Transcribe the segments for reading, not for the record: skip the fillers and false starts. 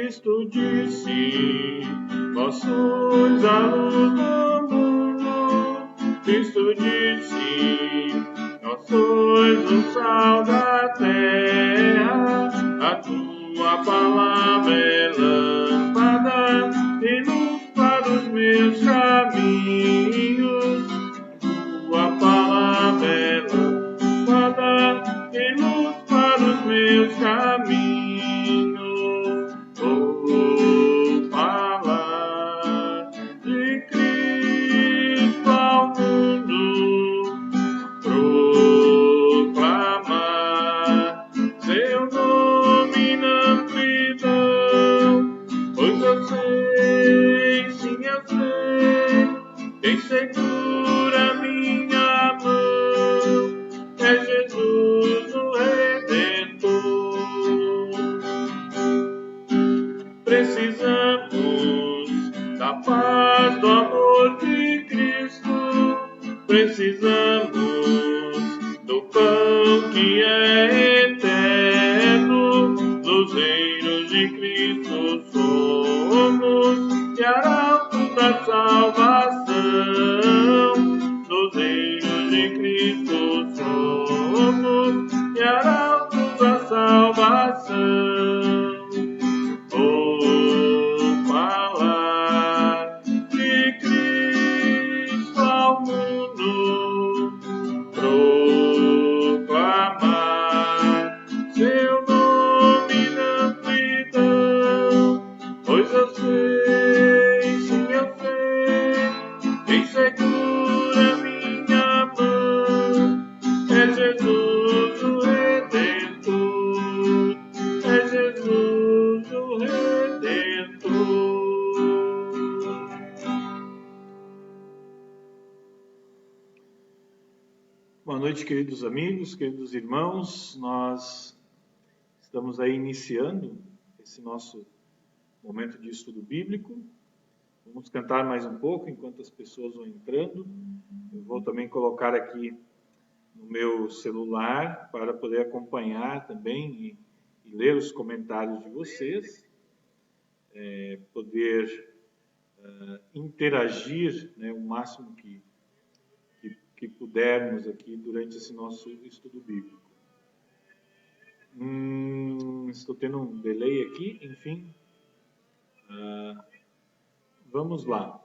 Cristo disse: vós sois a luz do mundo. Cristo disse: vós sois o sal da terra. A tua palavra é lâmpada e luz para os meus caminhos. Tua palavra é lâmpada e luz para os meus caminhos. Vou falar de Cristo ao mundo, proclamar seu nome na amplidão, pois eu sei, sim eu sei, quem segura minha mão é Jesus o Redentor. Precisamos da paz, do amor de Cristo. Precisamos do pão que é eterno. Dos reinos de Cristo somos e arautos da salvação. Dos reinos de Cristo somos e arautos da salvação. Vou falar de Cristo ao mundo, proclamar seu nome na amplidão, pois eu sei, sim eu sei, quem segura minha mão é Jesus o Redentor, é Jesus o Redentor. Boa noite, queridos amigos, queridos irmãos. Nós estamos aí iniciando esse nosso momento de estudo bíblico. Vamos cantar mais um pouco enquanto as pessoas vão entrando. Eu vou também colocar aqui no meu celular para poder acompanhar também e ler os comentários de vocês, poder interagir, né, o máximo que pudermos aqui durante esse nosso estudo bíblico. Estou tendo um delay aqui, enfim. Vamos lá.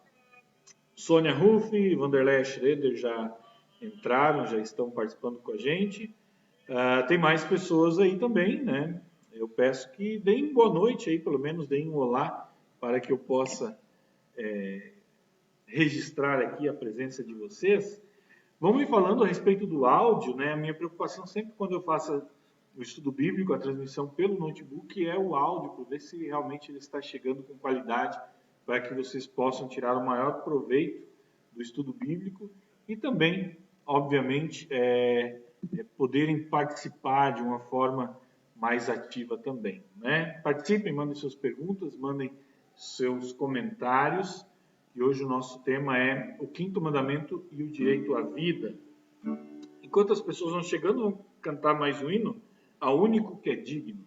Sônia Ruff, Vanderlei Schroeder já entraram, já estão participando com a gente. Tem mais pessoas aí também, né? Eu peço que deem boa noite aí, pelo menos deem um olá, para que eu possa registrar aqui a presença de vocês. Vamos me falando a respeito do áudio, né? A minha preocupação sempre quando eu faço o estudo bíblico, a transmissão pelo notebook, é o áudio, para ver se realmente ele está chegando com qualidade, para que vocês possam tirar o maior proveito do estudo bíblico e também, obviamente, poderem participar de uma forma mais ativa também, né? Participem, mandem suas perguntas, mandem seus comentários. E hoje o nosso tema é o quinto mandamento e o direito à vida. Enquanto as pessoas vão chegando, vão cantar mais um hino, ao único que é digno.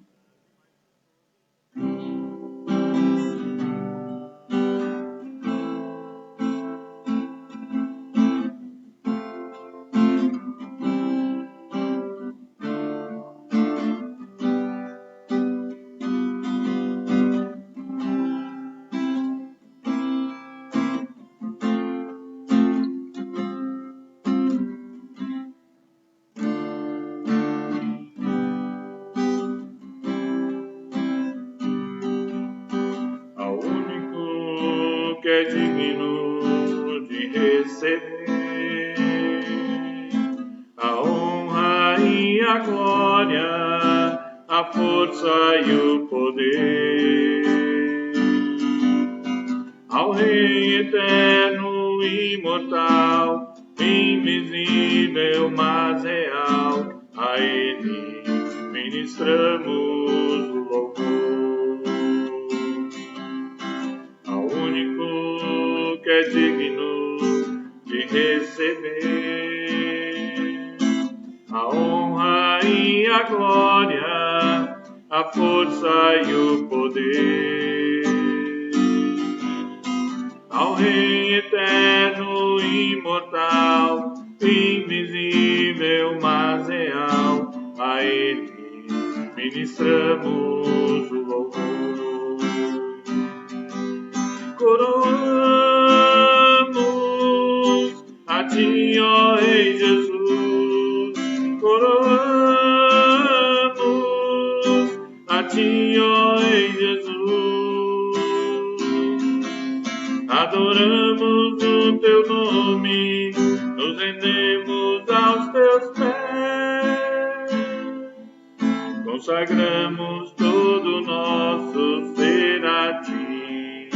Que é digno de receber a honra e a glória, a força e o poder, ao Rei eterno e imortal, invisível mas real, a Ele ministramos o louvor. Que é digno de receber a honra e a glória, a força e o poder. Ao Rei eterno, imortal, invisível, mas real, a Ele ministramos o louvor. Coroamos a Ti, ó Rei Jesus, coroamos a Ti, ó Rei Jesus. Adoramos o Teu nome, nos rendemos aos Teus pés, consagramos todo o nosso ser a Ti,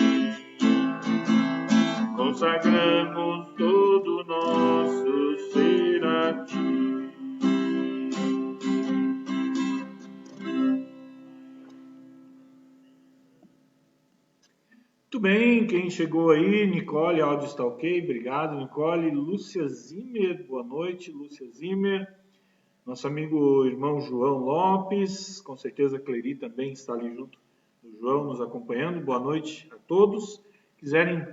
consagramos todo o nosso ser a Ti. Muito bem, quem chegou aí, Nicole, áudio está ok, obrigado, Nicole. Lúcia Zimmer, boa noite, Lúcia Zimmer. Nosso amigo irmão João Lopes, com certeza Cleri também está ali junto do João, nos acompanhando. Boa noite a todos. Quiserem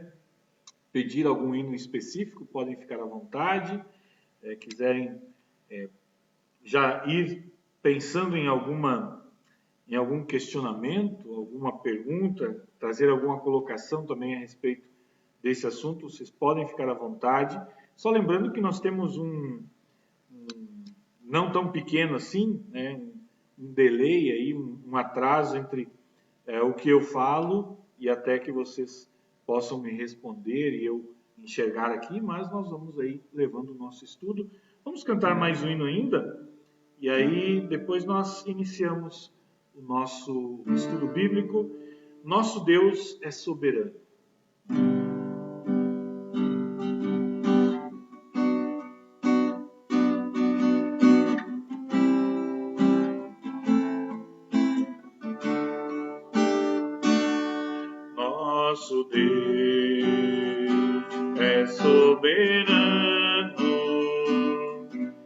pedir algum hino específico, podem ficar à vontade. Quiserem já ir pensando em algum questionamento, alguma pergunta, trazer alguma colocação também a respeito desse assunto, vocês podem ficar à vontade. Só lembrando que nós temos não tão pequeno assim, né, um delay aí, um atraso entre o que eu falo e até que vocês possam me responder e eu enxergar aqui, mas nós vamos aí levando o nosso estudo. Vamos cantar mais um hino ainda e aí depois nós iniciamos o nosso estudo bíblico. Nosso Deus é soberano. Nosso Deus é soberano,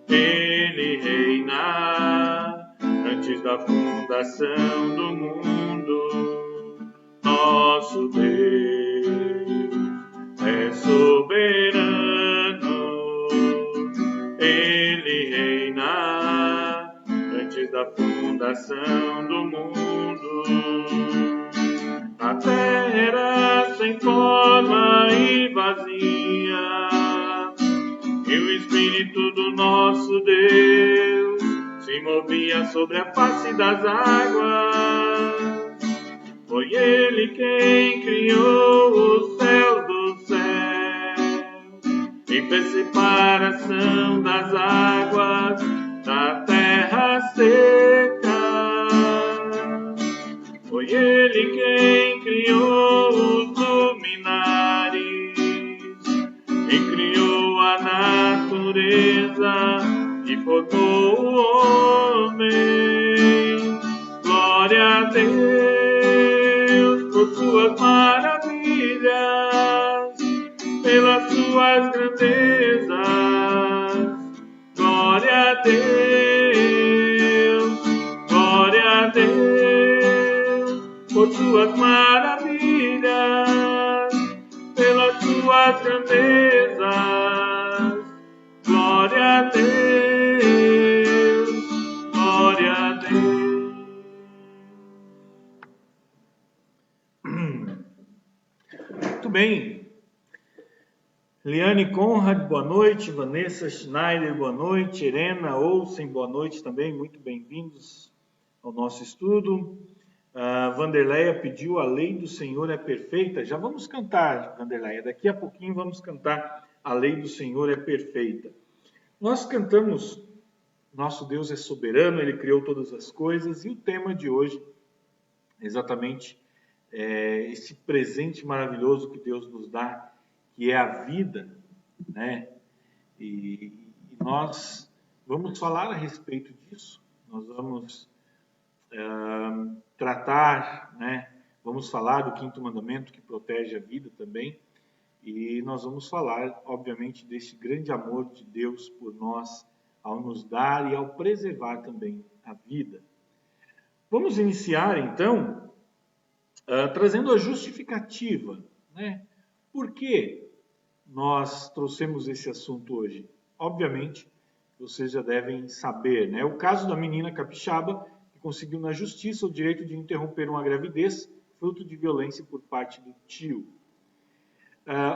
Ele reina antes da fundação do mundo. Nosso Deus é soberano, Ele reina antes da fundação do mundo. A terra era sem forma e vazia, e o Espírito do nosso Deus se movia sobre a face das águas. Foi Ele quem criou os céus do céu e fez separação das águas da terra seca. Foi Ele quem criou os luminares e criou a natureza e formou o homem. Glória a Deus por suas maravilhas, pelas suas grandezas. Glória a Deus, glória a Deus por suas maravilhas, pelas suas grandezas. Glória a Deus, glória a Deus. Muito bem. Liane Conrad, boa noite. Vanessa Schneider, boa noite. Irena Olsen, boa noite também. Muito bem-vindos ao nosso estudo. Vanderleia pediu: a lei do Senhor é perfeita. Já vamos cantar, Vanderleia. Daqui a pouquinho vamos cantar A Lei do Senhor é Perfeita. Nós cantamos Nosso Deus é Soberano, Ele criou todas as coisas. E o tema de hoje é exatamente esse presente maravilhoso que Deus nos dá, que é a vida, né? E nós vamos falar a respeito disso. Nós vamos tratar, né? Vamos falar do quinto mandamento que protege a vida também, e nós vamos falar, obviamente, desse grande amor de Deus por nós ao nos dar e ao preservar também a vida. Vamos iniciar, então, trazendo a justificativa, né? Por que nós trouxemos esse assunto hoje? Obviamente, vocês já devem saber, né? O caso da menina capixaba que conseguiu na justiça o direito de interromper uma gravidez fruto de violência por parte do tio.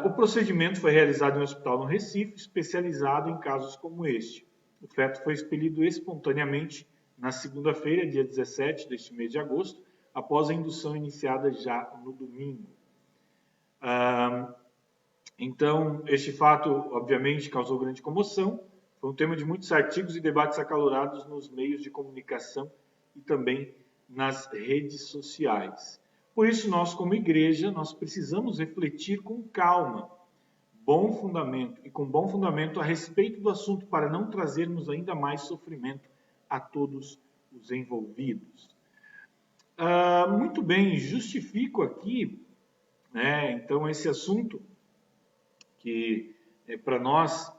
O procedimento foi realizado em um hospital no Recife, especializado em casos como este. O feto foi expelido espontaneamente na segunda-feira, dia 17 deste mês de agosto, após a indução iniciada já no domingo. Então, este fato, obviamente, causou grande comoção. Foi um tema de muitos artigos e debates acalorados nos meios de comunicação e também nas redes sociais. Por isso, nós, como igreja, nós precisamos refletir com calma, bom fundamento e com bom fundamento a respeito do assunto para não trazermos ainda mais sofrimento a todos os envolvidos. Muito bem, justifico aqui, né, então, esse assunto que para nós,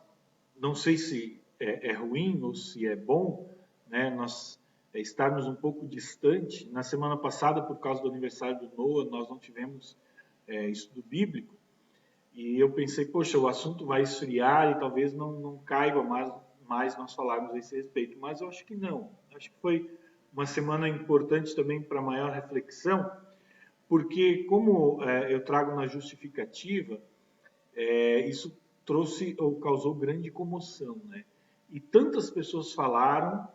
não sei se é ruim ou se é bom, né, nós estarmos um pouco distante. Na semana passada, por causa do aniversário do Noah, nós não tivemos estudo bíblico, e eu pensei, poxa, o assunto vai esfriar e talvez não caiba mais nós falarmos a esse respeito, mas eu acho que não. Acho que foi uma semana importante também para maior reflexão, porque como eu trago na justificativa, isso trouxe ou causou grande comoção, né? E tantas pessoas falaram,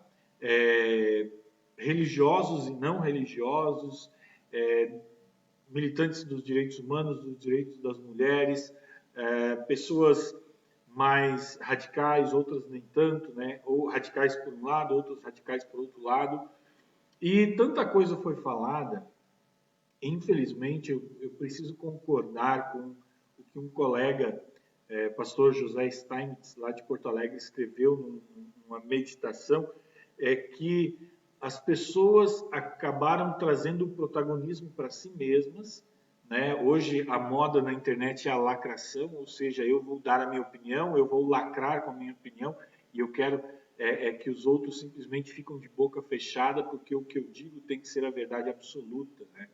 religiosos e não religiosos, militantes dos direitos humanos, dos direitos das mulheres, pessoas mais radicais, outras nem tanto, né? Ou radicais por um lado, outras radicais por outro lado. E tanta coisa foi falada, infelizmente eu preciso concordar com o que um colega, pastor José Steinmetz, lá de Porto Alegre, escreveu numa meditação, que as pessoas acabaram trazendo o protagonismo para si mesmas, né? Hoje a moda na internet é a lacração, ou seja, eu vou dar a minha opinião, eu vou lacrar com a minha opinião e eu quero que os outros simplesmente ficam de boca fechada porque o que eu digo tem que ser a verdade absoluta, né?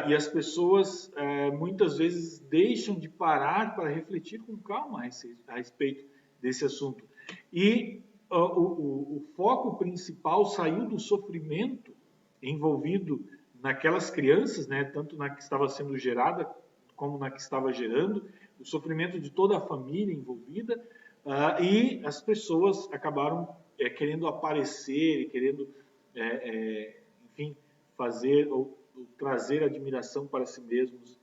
E as pessoas muitas vezes deixam de parar para refletir com calma a respeito desse assunto. E o foco principal saiu do sofrimento envolvido naquelas crianças, né, tanto na que estava sendo gerada como na que estava gerando, o sofrimento de toda a família envolvida, e as pessoas acabaram querendo aparecer e querendo, enfim, fazer ou trazer admiração para si mesmos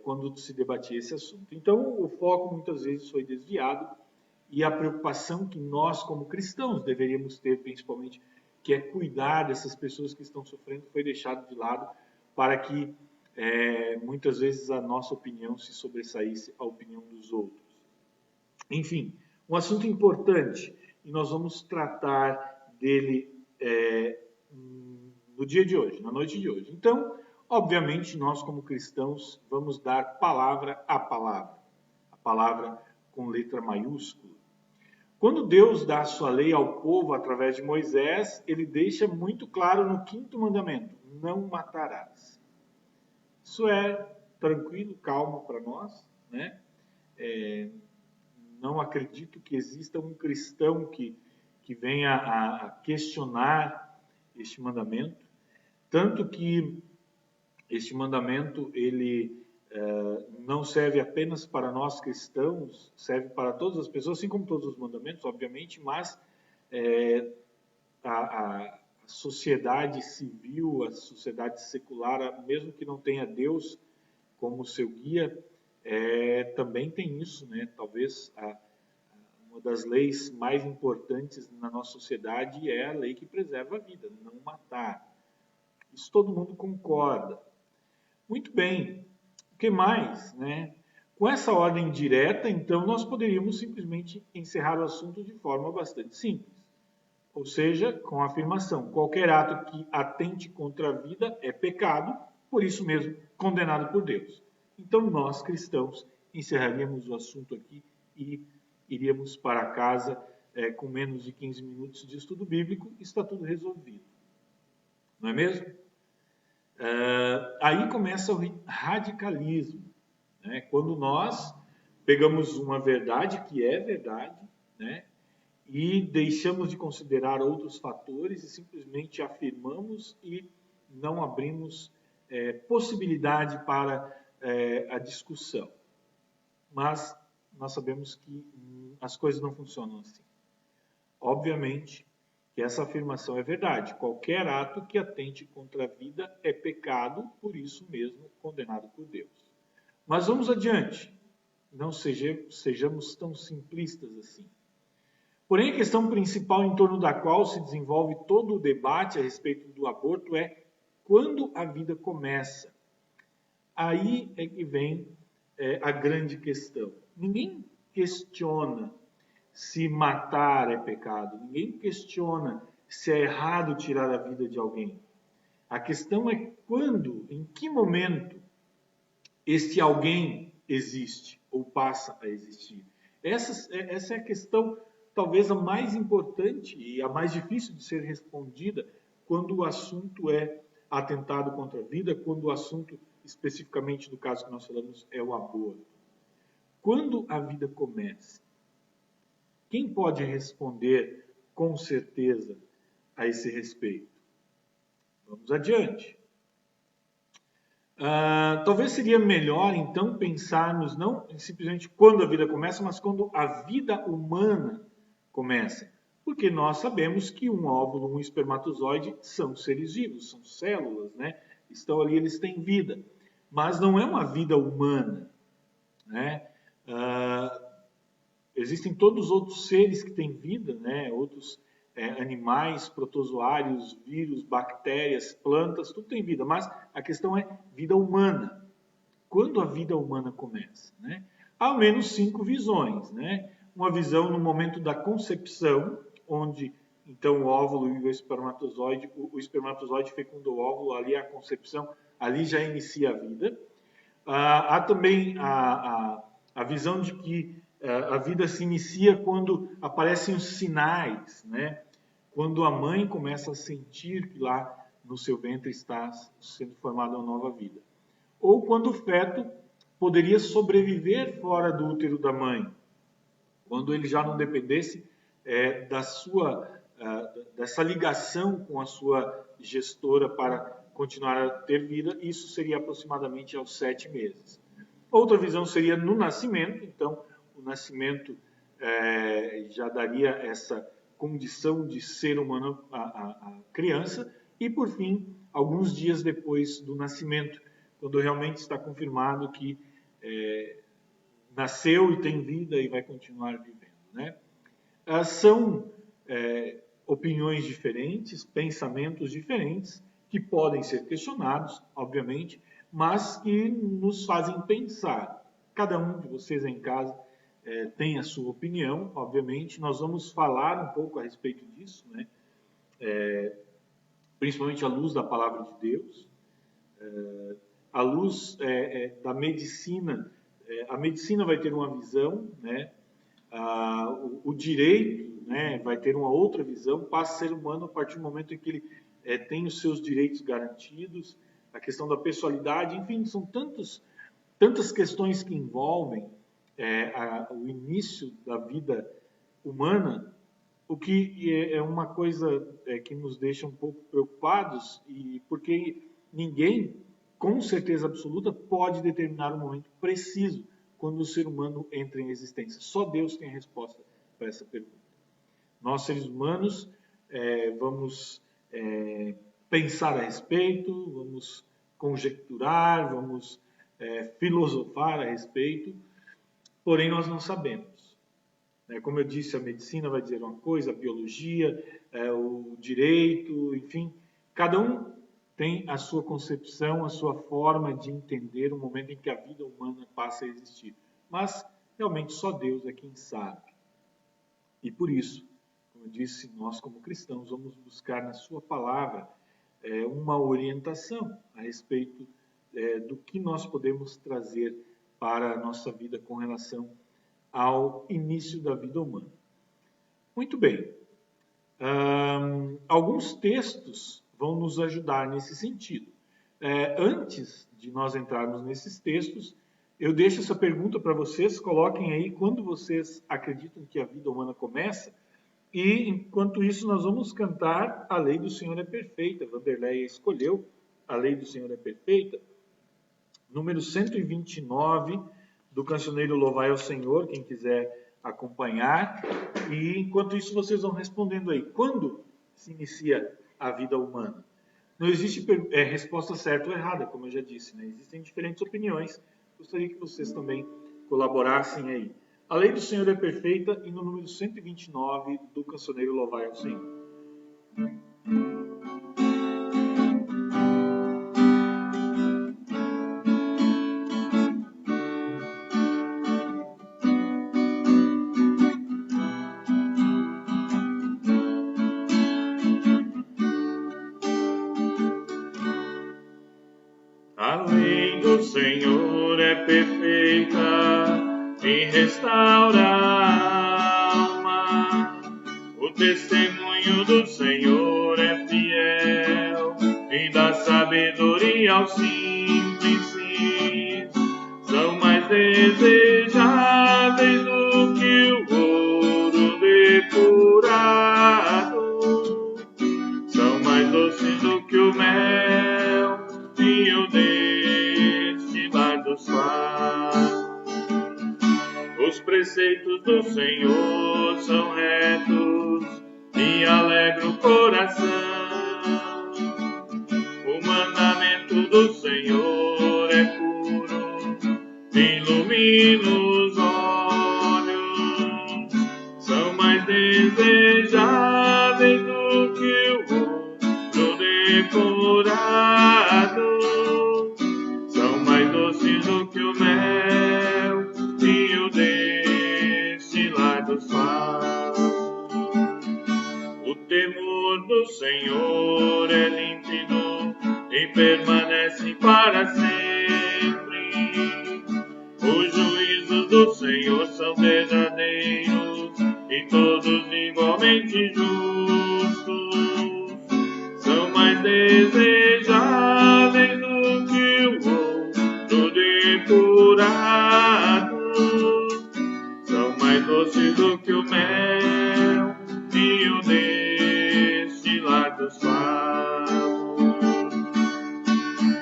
quando se debatia esse assunto. Então, o foco muitas vezes foi desviado e a preocupação que nós, como cristãos, deveríamos ter, principalmente, que é cuidar dessas pessoas que estão sofrendo, foi deixado de lado para que muitas vezes a nossa opinião se sobressaísse à opinião dos outros. Enfim, um assunto importante e nós vamos tratar dele no dia de hoje, na noite de hoje. Então, obviamente, nós como cristãos vamos dar palavra a palavra com letra maiúscula. Quando Deus dá a sua lei ao povo através de Moisés, ele deixa muito claro no 5º mandamento: não matarás. Isso é tranquilo, calmo para nós, né? Não acredito que exista um cristão que venha a questionar este mandamento, tanto que este mandamento ele não serve apenas para nós cristãos, serve para todas as pessoas, assim como todos os mandamentos, obviamente, mas a sociedade civil, a sociedade secular, mesmo que não tenha Deus como seu guia, também tem isso, né? Talvez uma das leis mais importantes na nossa sociedade é a lei que preserva a vida, não matar. Isso todo mundo concorda. Muito bem. O que mais, né? Com essa ordem direta, então, nós poderíamos simplesmente encerrar o assunto de forma bastante simples. Ou seja, com a afirmação: qualquer ato que atente contra a vida é pecado, por isso mesmo, condenado por Deus. Então, nós, cristãos, encerraríamos o assunto aqui e iríamos para casa com menos de 15 minutos de estudo bíblico, está tudo resolvido. não é mesmo? Aí começa o radicalismo, né? Quando nós pegamos uma verdade que é verdade, né? E deixamos de considerar outros fatores e simplesmente afirmamos e não abrimos possibilidade para a discussão. Mas nós sabemos que as coisas não funcionam assim. Obviamente que essa afirmação é verdade. Qualquer ato que atente contra a vida é pecado, por isso mesmo condenado por Deus. Mas vamos adiante. Não sejamos tão simplistas assim. Porém, a questão principal em torno da qual se desenvolve todo o debate a respeito do aborto é quando a vida começa. Aí é que vem a grande questão. Ninguém questiona se matar é pecado. Ninguém questiona se é errado tirar a vida de alguém. A questão é quando, em que momento, este alguém existe ou passa a existir. Essa é a questão talvez a mais importante e a mais difícil de ser respondida quando o assunto é atentado contra a vida, quando o assunto, especificamente do caso que nós falamos, é o aborto. Quando a vida começa? Quem pode responder com certeza a esse respeito? Vamos adiante. Talvez seria melhor, então, pensarmos não simplesmente quando a vida começa, mas quando a vida humana começa. Porque nós sabemos que um óvulo, um espermatozoide são seres vivos, são células, né? Estão ali, eles têm vida. Mas não é uma vida humana, né? Existem todos os outros seres que têm vida, né? Outros animais, protozoários, vírus, bactérias, plantas, tudo tem vida. Mas a questão é vida humana. Quando a vida humana começa? Né? Há ao menos 5 visões. Né? Uma visão no momento da concepção, onde então o óvulo e o espermatozoide fecunda o óvulo, ali é a concepção, ali já inicia a vida. Há também a visão de que a vida se inicia quando aparecem os sinais, né? Quando a mãe começa a sentir que lá no seu ventre está sendo formada uma nova vida. Ou quando o feto poderia sobreviver fora do útero da mãe, quando ele já não dependesse dessa ligação com a sua gestora para continuar a ter vida, isso seria aproximadamente aos 7 meses. Outra visão seria no nascimento, então o nascimento já daria essa condição de ser humano à criança, e por fim, alguns dias depois do nascimento, quando realmente está confirmado que nasceu e tem vida e vai continuar vivendo. Né? São opiniões diferentes, pensamentos diferentes, que podem ser questionados, obviamente, mas que nos fazem pensar. Cada um de vocês em casa tem a sua opinião, obviamente. Nós vamos falar um pouco a respeito disso, né? Principalmente à luz da palavra de Deus, à luz da medicina. A medicina vai ter uma visão, né? O direito, né, vai ter uma outra visão, passa a ser humano a partir do momento em que ele tem os seus direitos garantidos, a questão da pessoalidade, enfim, são tantas questões que envolvem o início da vida humana, o que é uma coisa que nos deixa um pouco preocupados, porque ninguém, com certeza absoluta, pode determinar o momento preciso quando o ser humano entra em existência. Só Deus tem a resposta para essa pergunta. Nós, seres humanos, vamos pensar a respeito, vamos conjecturar, vamos filosofar a respeito, porém nós não sabemos. Como eu disse, a medicina vai dizer uma coisa, a biologia, o direito, enfim, cada um tem a sua concepção, a sua forma de entender o momento em que a vida humana passa a existir. Mas, realmente, só Deus é quem sabe. E por isso, como eu disse, nós como cristãos vamos buscar na sua palavra uma orientação a respeito do que nós podemos trazer para a nossa vida com relação ao início da vida humana. Muito bem. Alguns textos vão nos ajudar nesse sentido. Antes de nós entrarmos nesses textos, eu deixo essa pergunta para vocês, coloquem aí quando vocês acreditam que a vida humana começa, e enquanto isso nós vamos cantar A Lei do Senhor é Perfeita. Vanderleia escolheu A Lei do Senhor é Perfeita, número 129 do cancioneiro Louvai ao Senhor, quem quiser acompanhar. E enquanto isso vocês vão respondendo aí, quando se inicia a vida humana? Não existe resposta certa ou errada, como eu já disse, né? Existem diferentes opiniões. Gostaria que vocês também colaborassem aí. A Lei do Senhor é Perfeita, e no número 129 do cancioneiro Louvai ao Senhor. A lei do Senhor é perfeita e restaura a alma. O testemunho do Senhor é fiel e dá sabedoria aos simples. São mais desejáveis do que o ouro depurado, são mais doces do que o mel e o destilar dos favos. Os preceitos do Senhor são retos e alegram o coração. O mandamento do Senhor é puro, ilumina os olhos. São mais desejáveis do que o ouro depurado, são mais doces do que o mel e o destilar dos favos. O temor do Senhor é límpido e permanece para sempre. Os juízos do Senhor são verdadeiros e todos igualmente justos. São mais desejáveis do que o ouro depurado, são mais doces do que o mel e o destilar dos favos.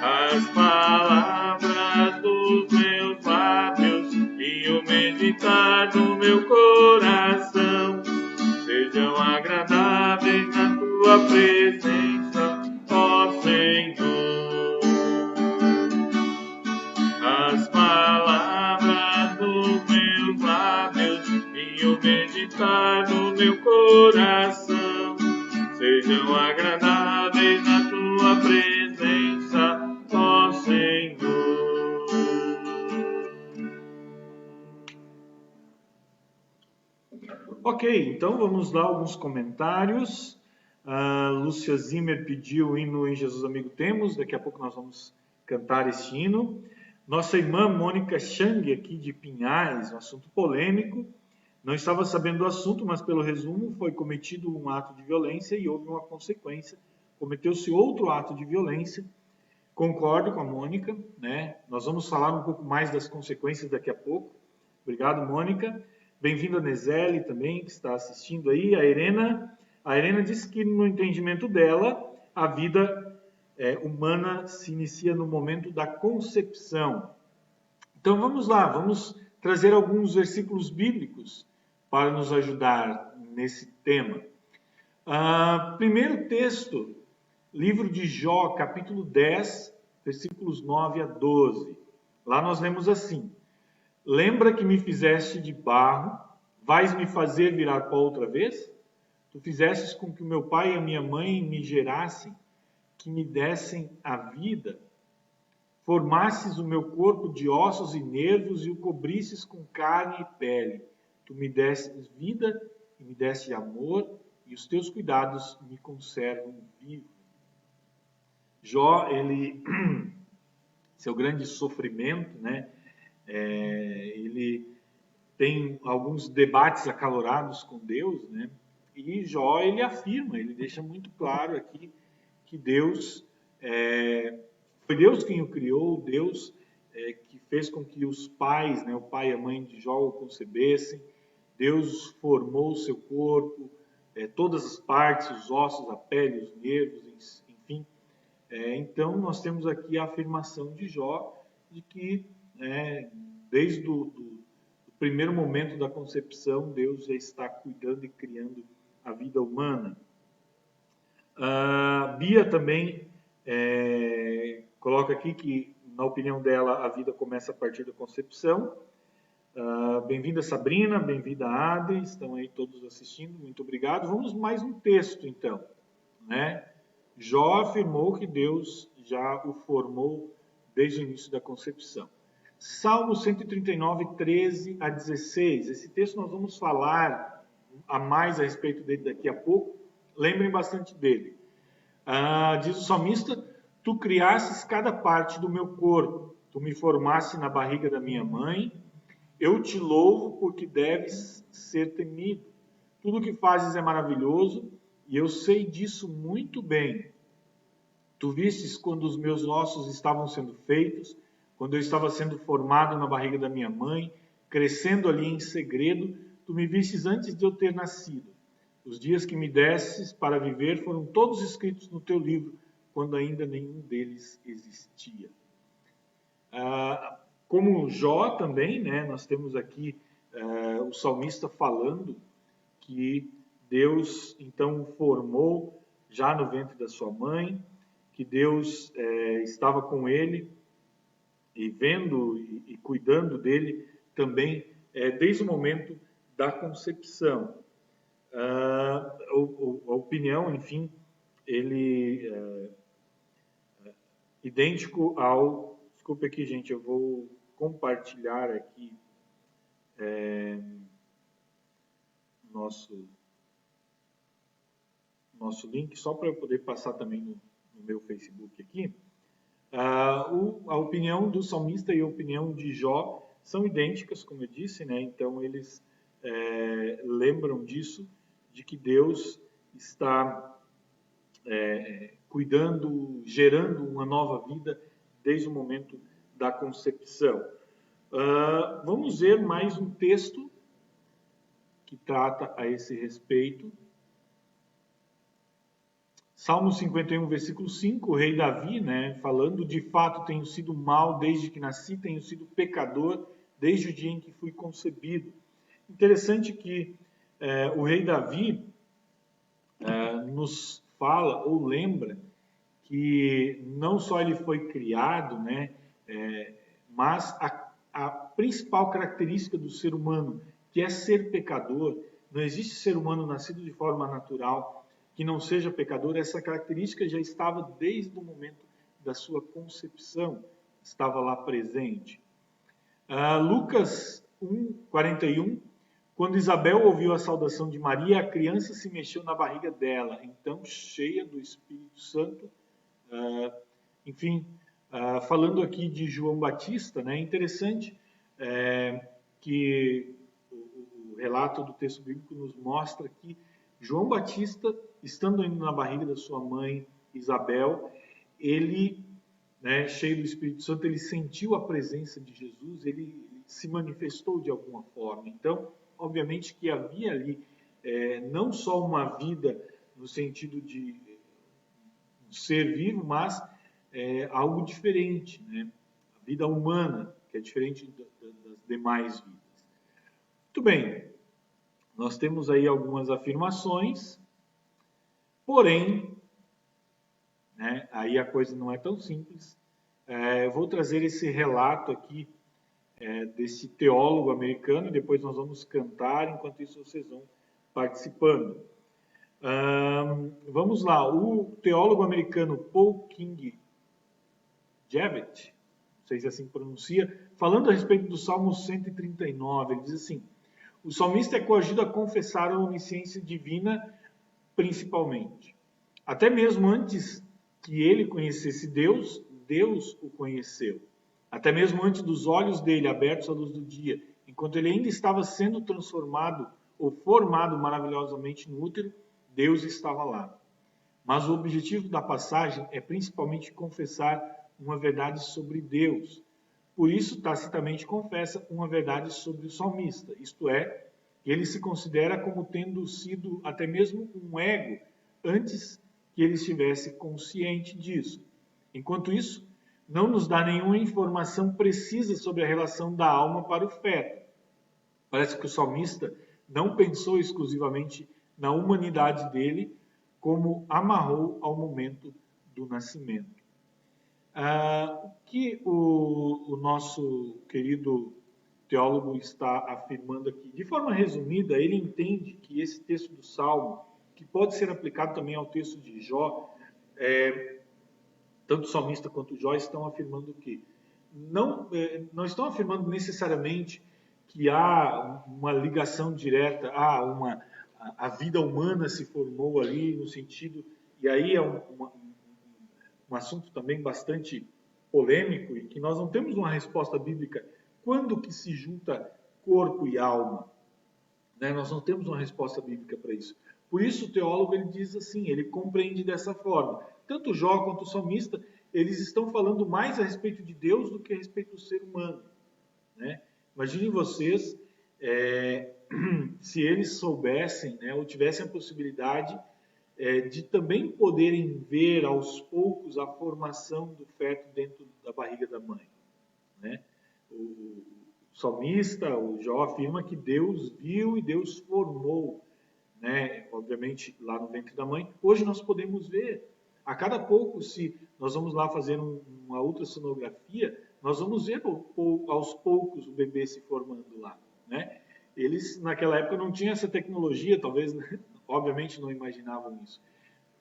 As palavras dos meus lábios e o meditar do meu coração sejam agradáveis na tua presença, ó Senhor. As palavras dos meus lábios e o meditar do meu coração sejam agradáveis na tua presença, ó Senhor. Ok, então vamos lá alguns comentários. Lúcia Zimmer pediu o hino Em Jesus Amigo Temos. Daqui a pouco nós vamos cantar este hino. Nossa irmã Mônica Chang, aqui de Pinhais, um assunto polêmico. Não estava sabendo do assunto, mas pelo resumo foi cometido um ato de violência e houve uma consequência. Cometeu-se outro ato de violência. Concordo com a Mônica, né? Nós vamos falar um pouco mais das consequências daqui a pouco. Obrigado, Mônica. Bem-vinda a Nezele também, que está assistindo aí. A Irena disse que, no entendimento dela, a vida humana se inicia no momento da concepção. Então vamos lá, vamos trazer alguns versículos bíblicos para nos ajudar nesse tema. Primeiro texto, livro de Jó, capítulo 10, versículos 9 a 12. Lá nós lemos assim: lembra que me fizeste de barro, vais me fazer virar pó outra vez? Tu fizestes com que o meu pai e a minha mãe me gerassem, que me dessem a vida. Formasses o meu corpo de ossos e nervos e o cobrisses com carne e pele. Tu me destes vida e me deste amor, e os teus cuidados me conservam vivo. Jó, seu grande sofrimento, né? Ele tem alguns debates acalorados com Deus, né? E Jó, ele afirma, ele deixa muito claro aqui que Deus foi Deus quem o criou, Deus que fez com que os pais, né, o pai e a mãe de Jó o concebessem. Deus formou o seu corpo, todas as partes, os ossos, a pele, os nervos, enfim. Então, nós temos aqui a afirmação de Jó de que, desde o primeiro momento da concepção, Deus já está cuidando e criando a vida humana. Bia também coloca aqui que, na opinião dela, a vida começa a partir da concepção. Bem-vinda, Sabrina, bem-vinda, Ade, estão aí todos assistindo, muito obrigado. Vamos mais um texto, então. Jó afirmou que Deus já o formou desde o início da concepção. Salmo 139, 13 a 16. Esse texto nós vamos falar a mais a respeito dele daqui a pouco. Lembrem bastante dele. Diz o salmista: Tu criastes cada parte do meu corpo, tu me formaste na barriga da minha mãe. Eu te louvo porque deves ser temido. Tudo o que fazes é maravilhoso e eu sei disso muito bem. Tu vistes quando os meus ossos estavam sendo feitos, quando eu estava sendo formado na barriga da minha mãe, crescendo ali em segredo, tu me vistes antes de eu ter nascido. Os dias que me destes para viver foram todos escritos no teu livro, quando ainda nenhum deles existia. Como Jó também, nós temos aqui o salmista falando que Deus então o formou já no ventre da sua mãe, que Deus estava com ele e vendo e cuidando dele também desde o momento da concepção. A opinião, enfim, ele idêntico ao... Desculpa aqui, gente, eu vou compartilhar aqui nosso link, só para eu poder passar também no meu Facebook aqui. A opinião do salmista e a opinião de Jó são idênticas, como eu disse, Então eles lembram disso, de que Deus está cuidando, gerando uma nova vida desde o momento da concepção. Vamos ver mais um texto que trata a esse respeito. Salmo 51, versículo 5, o rei Davi, falando: de fato tenho sido mau desde que nasci, tenho sido pecador desde o dia em que fui concebido. Interessante que o rei Davi nos fala ou lembra que não só ele foi criado, mas a principal característica do ser humano, que é ser pecador, não existe ser humano nascido de forma natural que não seja pecador. Essa característica já estava desde o momento da sua concepção, estava lá presente. Lucas 1, 41, quando Isabel ouviu a saudação de Maria, a criança se mexeu na barriga dela, então cheia do Espírito Santo. Falando aqui de João Batista, é interessante que o relato do texto bíblico nos mostra que João Batista, estando ainda na barriga da sua mãe Isabel, ele, cheio do Espírito Santo, ele sentiu a presença de Jesus, ele se manifestou de alguma forma. Então, obviamente que havia ali não só uma vida no sentido de ser vivo, mas algo diferente, a vida humana, que é diferente das demais vidas. Muito bem, nós temos aí algumas afirmações, porém, aí a coisa não é tão simples. Eu vou trazer esse relato aqui desse teólogo americano e depois nós vamos cantar, enquanto isso vocês vão participando. Vamos lá, o teólogo americano Paul King Javet, não sei se assim pronuncia, falando a respeito do Salmo 139, ele diz assim: o salmista é coagido a confessar a onisciência divina principalmente. Até mesmo antes que ele conhecesse Deus, Deus o conheceu. Até mesmo antes dos olhos dele abertos à luz do dia, enquanto ele ainda estava sendo transformado ou formado maravilhosamente no útero, Deus estava lá. mas o objetivo da passagem é principalmente confessar uma verdade sobre Deus. Por isso, tacitamente confessa uma verdade sobre o salmista, isto é, ele se considera como tendo sido até mesmo um ego antes que ele estivesse consciente disso. Enquanto isso, não nos dá nenhuma informação precisa sobre a relação da alma para o feto. Parece que o salmista não pensou exclusivamente na humanidade dele, como amarrou ao momento do nascimento. O que o nosso querido teólogo está afirmando aqui? De forma resumida, ele entende que esse texto do Salmo, que pode ser aplicado também ao texto de Jó, tanto o salmista quanto o Jó estão afirmando que não estão afirmando necessariamente que há uma ligação direta, a vida humana se formou ali no sentido, e aí é um assunto também bastante polêmico e que nós não temos uma resposta bíblica quando que se junta corpo e alma, né? Nós não temos uma resposta bíblica para isso. Por isso o teólogo ele diz assim, ele compreende dessa forma. Tanto Jó quanto o salmista, eles estão falando mais a respeito de Deus do que a respeito do ser humano, né? Imaginem vocês se eles soubessem, né, ou tivessem a possibilidade de também poderem ver aos poucos a formação do feto dentro da barriga da mãe, né? O salmista, o Jó, afirma que Deus viu e Deus formou, né? Obviamente lá no ventre da mãe. Hoje nós podemos ver, a cada pouco, se nós vamos lá fazer uma ultrassonografia, nós vamos ver aos poucos o bebê se formando lá, né? Eles naquela época não tinham essa tecnologia, talvez, obviamente não imaginavam isso.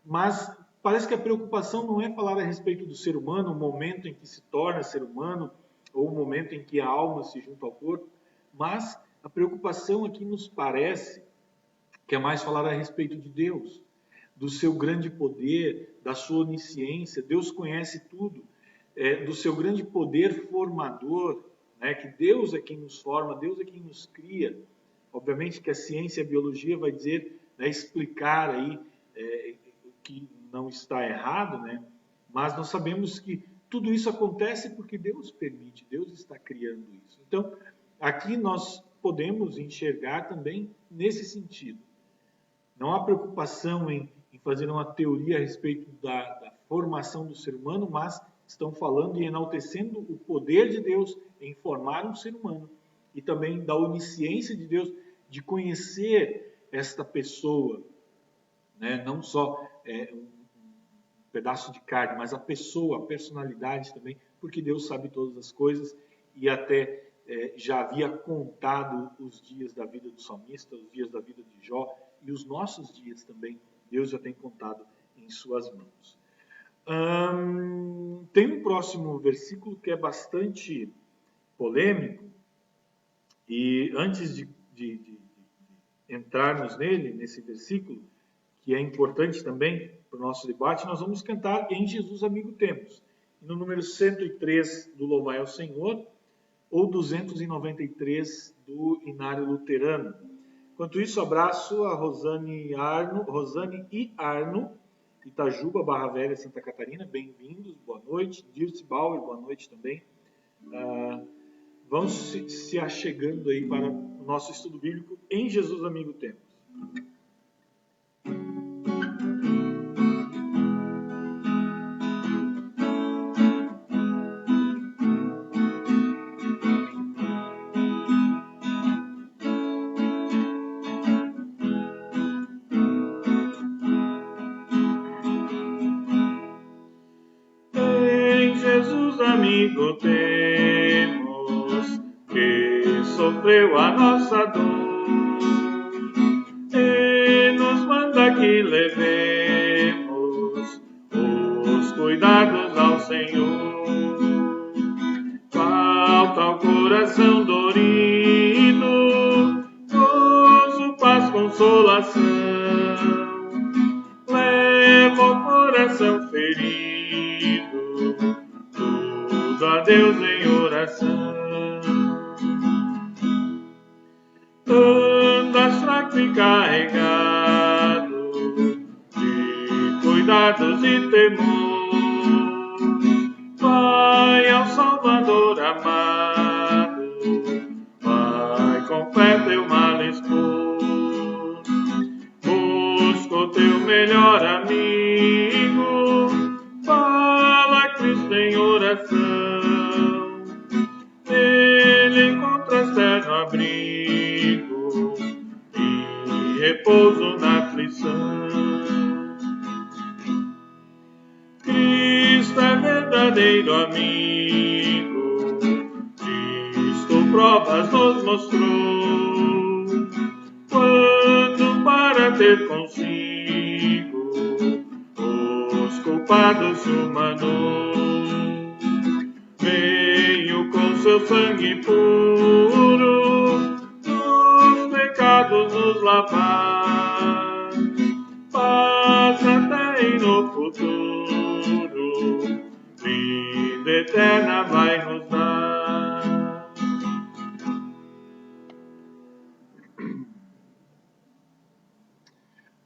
Mas parece que a preocupação não é falar a respeito do ser humano, o momento em que se torna ser humano, ou o momento em que a alma se junta ao corpo, mas a preocupação aqui nos parece que é mais falar a respeito de Deus, do seu grande poder, da sua onisciência. Deus conhece tudo, do seu grande poder formador, né? Que Deus é quem nos forma, Deus é quem nos cria. Obviamente que a ciência e a biologia vai dizer, né, explicar aí que não está errado, né? Mas nós sabemos que tudo isso acontece porque Deus permite, Deus está criando isso. Então, aqui nós podemos enxergar também nesse sentido. Não há preocupação em fazer uma teoria a respeito da formação do ser humano, mas estão falando e enaltecendo o poder de Deus em formar um ser humano e também da onisciência de Deus de conhecer esta pessoa, né? Não só um pedaço de carne, mas a pessoa, a personalidade também, porque Deus sabe todas as coisas e até já havia contado os dias da vida do salmista, os dias da vida de Jó e os nossos dias também, Deus já tem contado em suas mãos. Tem um próximo versículo que é bastante polêmico e antes de entrarmos nesse versículo, que é importante também para o nosso debate, nós vamos cantar Em Jesus Amigo Temos, no número 103 do Louvai ao Senhor, ou 293 do Inário Luterano. Enquanto isso, abraço a Rosane e Arno, Itajuba, Barra Velha, Santa Catarina. Bem-vindos, boa noite. Dirce Bauer, boa noite também. Vamos se achegando aí para o nosso estudo bíblico Em Jesus Amigo Temos. Amigo temos, que sofreu a nossa dor e nos manda que levemos os cuidados ao Senhor. Falta ao coração dorido, gozo, paz, consolação. Leva o coração ferido a Deus em oração. Andas fraco e carregado de cuidar temor. Vai ao Salvador amado, vai com fé teu mal expor. Busca o teu melhor amigo, fala a Cristo em oração. Ele encontra eterno abrigo e repouso na aflição. Cristo é verdadeiro amigo, Cristo provas nos mostrou, quando para ter consigo os culpados humanos, veio com seu sangue puro os pecados nos lavar, paz até e no futuro, vida eterna vai nos dar.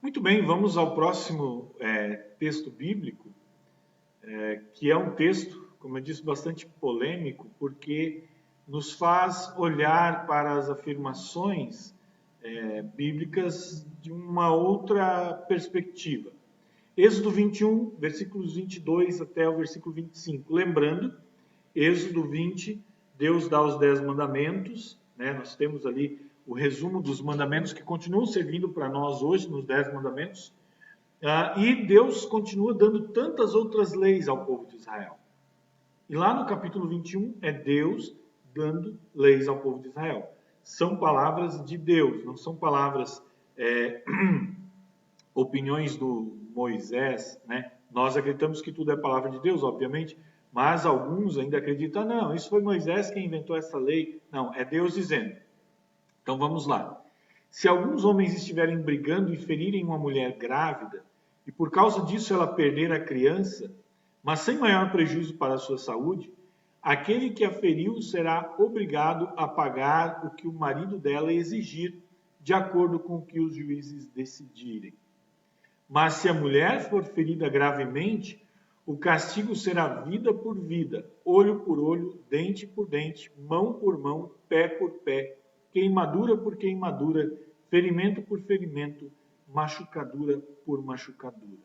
Muito bem, vamos ao próximo texto bíblico, que é um texto, como eu disse, bastante polêmico, porque nos faz olhar para as afirmações bíblicas de uma outra perspectiva. Êxodo 21, versículos 22 até o versículo 25. Lembrando, Êxodo 20, Deus dá os 10 mandamentos, né? Nós temos ali o resumo dos mandamentos que continuam servindo para nós hoje, nos 10 mandamentos. E Deus continua dando tantas outras leis ao povo de Israel. E lá no capítulo 21 é Deus dando leis ao povo de Israel. São palavras de Deus, não são palavras, opiniões do Moisés, né? Nós acreditamos que tudo é palavra de Deus, obviamente, mas alguns ainda acreditam, não, isso foi Moisés quem inventou essa lei. Não, é Deus dizendo. Então vamos lá. Se alguns homens estiverem brigando e ferirem uma mulher grávida, e por causa disso ela perder a criança, mas sem maior prejuízo para a sua saúde, aquele que a feriu será obrigado a pagar o que o marido dela exigir, de acordo com o que os juízes decidirem. Mas se a mulher for ferida gravemente, o castigo será vida por vida, olho por olho, dente por dente, mão por mão, pé por pé, queimadura por queimadura, ferimento por ferimento, machucadura por machucadura.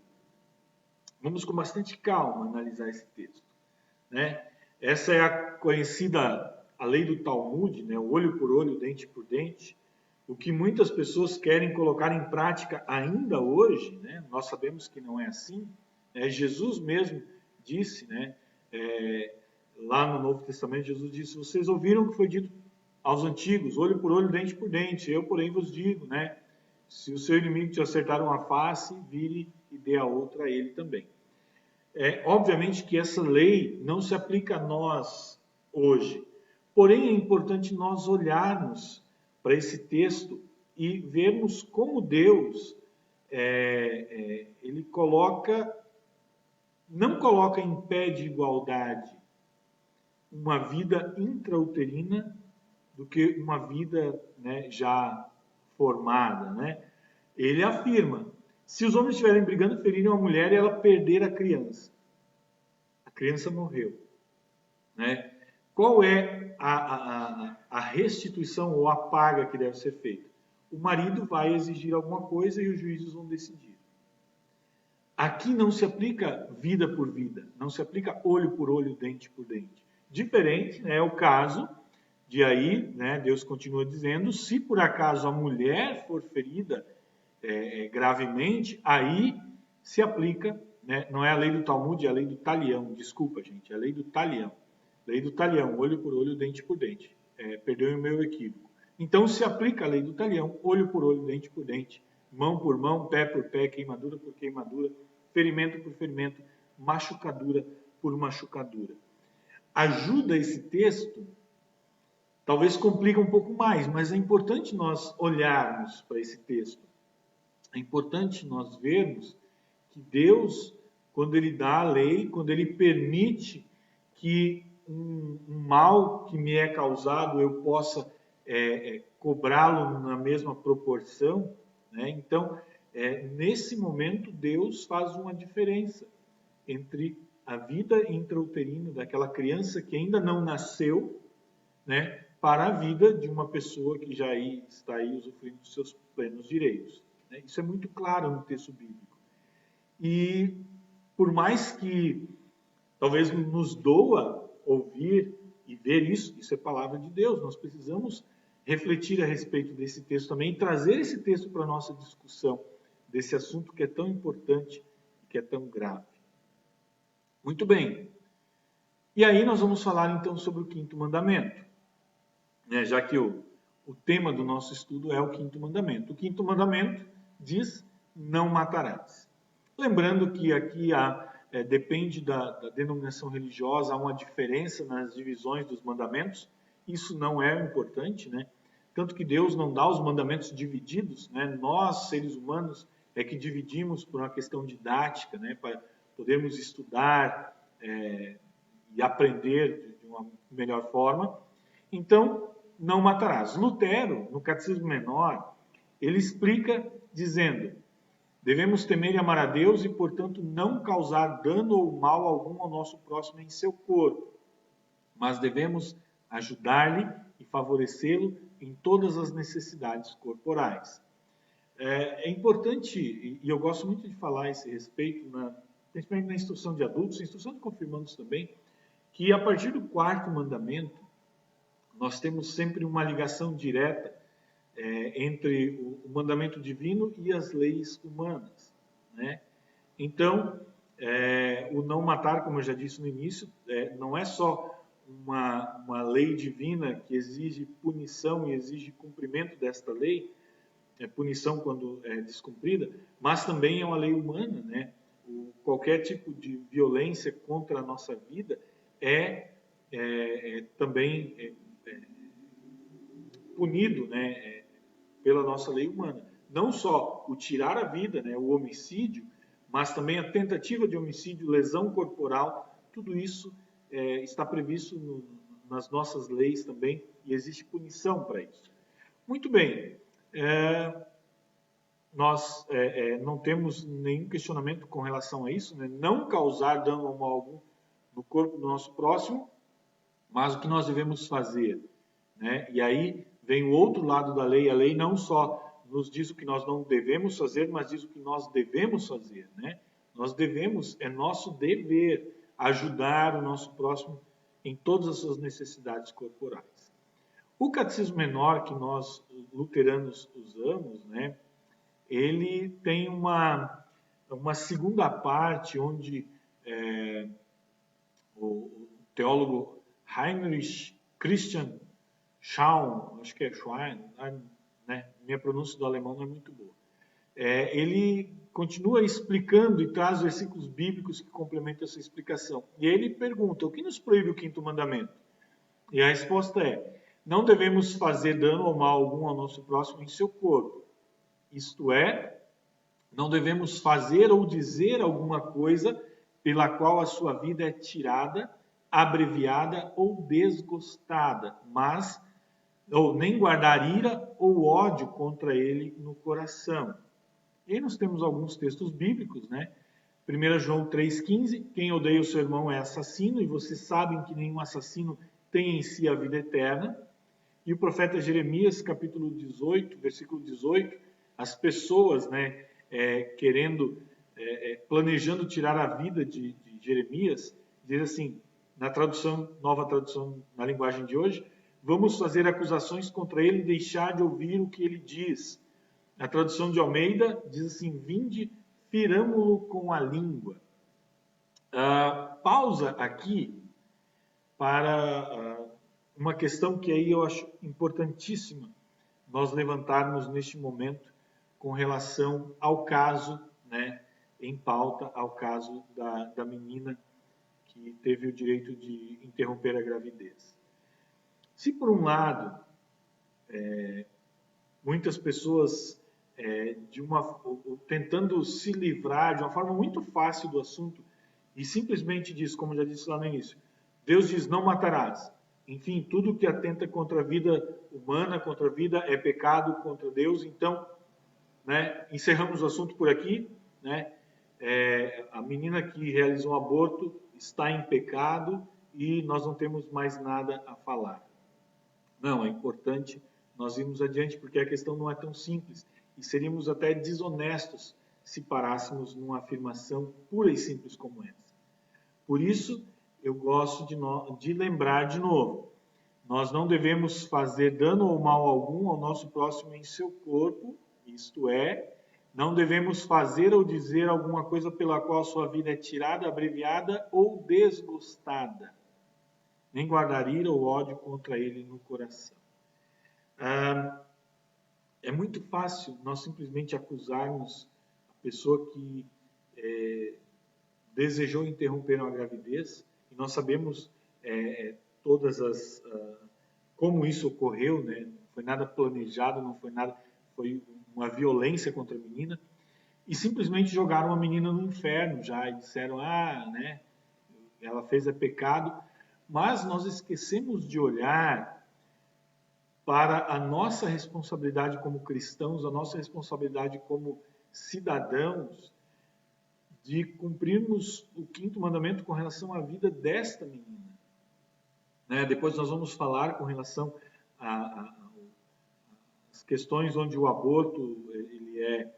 Vamos com bastante calma analisar esse texto, né? Essa é a conhecida, a lei do Talmud, né? O olho por olho, dente por dente. O que muitas pessoas querem colocar em prática ainda hoje, né? Nós sabemos que não é assim. Jesus mesmo disse, né? Lá no Novo Testamento, Jesus disse, vocês ouviram o que foi dito aos antigos, olho por olho, dente por dente. Eu, porém, vos digo, né? Se o seu inimigo te acertar uma face, vire e dê a outra a ele também. Obviamente que essa lei não se aplica a nós hoje. Porém, é importante nós olharmos para esse texto e vermos como Deus ele não coloca em pé de igualdade uma vida intrauterina do que uma vida, né, já formada, né? Ele afirma, se os homens estiverem brigando, ferirem uma mulher e ela perder a criança morreu, né? Qual é a restituição ou a paga que deve ser feita? O marido vai exigir alguma coisa e os juízes vão decidir. Aqui não se aplica vida por vida, não se aplica olho por olho, dente por dente. Diferente, né, é o caso de aí, né, Deus continua dizendo, se por acaso a mulher for ferida gravemente, aí se aplica, né, não é a lei do Talmud, é a lei do talião, desculpa gente, é a lei do talião. Lei do talião, olho por olho, dente por dente. Perdoe o meu equívoco. Então se aplica a lei do talião, olho por olho, dente por dente, mão por mão, pé por pé, queimadura por queimadura, ferimento por ferimento, machucadura por machucadura. Ajuda esse texto, talvez complica um pouco mais, mas é importante nós olharmos para esse texto. É importante nós vermos que Deus, quando Ele dá a lei, quando Ele permite que um mal que me é causado eu possa cobrá-lo na mesma proporção, né? Então, nesse momento, Deus faz uma diferença. entre a vida intrauterina daquela criança que ainda não nasceu, né, para a vida de uma pessoa que já está aí usufruindo dos seus plenos direitos. Né? Isso é muito claro no texto bíblico. E por mais que talvez nos doa ouvir e ver isso, isso é palavra de Deus, nós precisamos refletir a respeito desse texto também e trazer esse texto para a nossa discussão desse assunto que é tão importante e que é tão grave. Muito bem. E aí nós vamos falar então sobre o quinto mandamento, né? Já que o tema do nosso estudo é o quinto mandamento. O quinto mandamento diz: não matarás. Lembrando que aqui depende da denominação religiosa, há uma diferença nas divisões dos mandamentos. Isso não é importante, né? Tanto que Deus não dá os mandamentos divididos, né? Nós, seres humanos, é que dividimos por uma questão didática, né? Para podermos estudar e aprender de uma melhor forma. Então, não matarás. Lutero, no Catecismo Menor, ele explica dizendo: devemos temer e amar a Deus e, portanto, não causar dano ou mal algum ao nosso próximo em seu corpo, mas devemos ajudar-lhe e favorecê-lo em todas as necessidades corporais. É importante, e eu gosto muito de falar a esse respeito, principalmente na instrução de adultos, na instrução de confirmandos também, que a partir do quarto mandamento, nós temos sempre uma ligação direta entre o mandamento divino e as leis humanas, né? Então, o não matar, como eu já disse no início, não é só uma lei divina que exige punição e exige cumprimento desta lei, punição quando é descumprida, mas também é uma lei humana, né? Qualquer tipo de violência contra a nossa vida também punido, né, pela nossa lei humana. Não só o tirar a vida, né, o homicídio, mas também a tentativa de homicídio, lesão corporal, tudo isso está previsto nas nossas leis também e existe punição para isso. Muito bem, nós não temos nenhum questionamento com relação a isso, né? Não causar dano ou mal algum no corpo do nosso próximo, mas o que nós devemos fazer, né? E aí vem o outro lado da lei. A lei não só nos diz o que nós não devemos fazer, mas diz o que nós devemos fazer, né? Nós devemos, é nosso dever, ajudar o nosso próximo em todas as suas necessidades corporais. O Catecismo Menor que nós luteranos usamos, né? Ele tem uma segunda parte onde o teólogo Heinrich Christian Schaum, acho que é Schwein, né? Minha pronúncia do alemão não é muito boa. Ele continua explicando e traz versículos bíblicos que complementam essa explicação. E ele pergunta: o que nos proíbe o quinto mandamento? E a resposta é: não devemos fazer dano ou mal algum ao nosso próximo em seu corpo. Isto é, não devemos fazer ou dizer alguma coisa pela qual a sua vida é tirada, abreviada ou desgostada, ou nem guardar ira ou ódio contra ele no coração. E aí nós temos alguns textos bíblicos, né? 1 João 3,15, quem odeia o seu irmão é assassino, e vocês sabem que nenhum assassino tem em si a vida eterna. E o profeta Jeremias, capítulo 18, versículo 18, as pessoas, né, planejando tirar a vida de Jeremias, diz assim, na tradução, nova tradução na linguagem de hoje: vamos fazer acusações contra ele e deixar de ouvir o que ele diz. A tradução de Almeida diz assim: vinde, firamo-lo com a língua. Pausa aqui para uma questão que aí eu acho importantíssima nós levantarmos neste momento com relação ao caso, né, em pauta, ao caso da menina que teve o direito de interromper a gravidez. Se por um lado, muitas pessoas tentando se livrar de uma forma muito fácil do assunto e simplesmente diz, como já disse lá no início, Deus diz: não matarás. Enfim, tudo que atenta contra a vida humana, contra a vida, é pecado contra Deus. Então, né, encerramos o assunto por aqui, né? a menina que realizou o aborto está em pecado e nós não temos mais nada a falar. Não, é importante nós irmos adiante, porque a questão não é tão simples e seríamos até desonestos se parássemos numa afirmação pura e simples como essa. Por isso, eu gosto de lembrar de novo, nós não devemos fazer dano ou mal algum ao nosso próximo em seu corpo, isto é, não devemos fazer ou dizer alguma coisa pela qual sua vida é tirada, abreviada ou desgostada, nem guardar ira ou ódio contra ele no coração. É muito fácil nós simplesmente acusarmos a pessoa que desejou interromper uma gravidez, e nós sabemos todas as como isso ocorreu, né? Não foi nada planejado, não foi nada, foi uma violência contra a menina, e simplesmente jogaram a menina no inferno já, e disseram, né, ela fez pecado, mas nós esquecemos de olhar para a nossa responsabilidade como cristãos, a nossa responsabilidade como cidadãos, de cumprirmos o 5º mandamento com relação à vida desta menina. Depois nós vamos falar com relação às questões onde o aborto ele é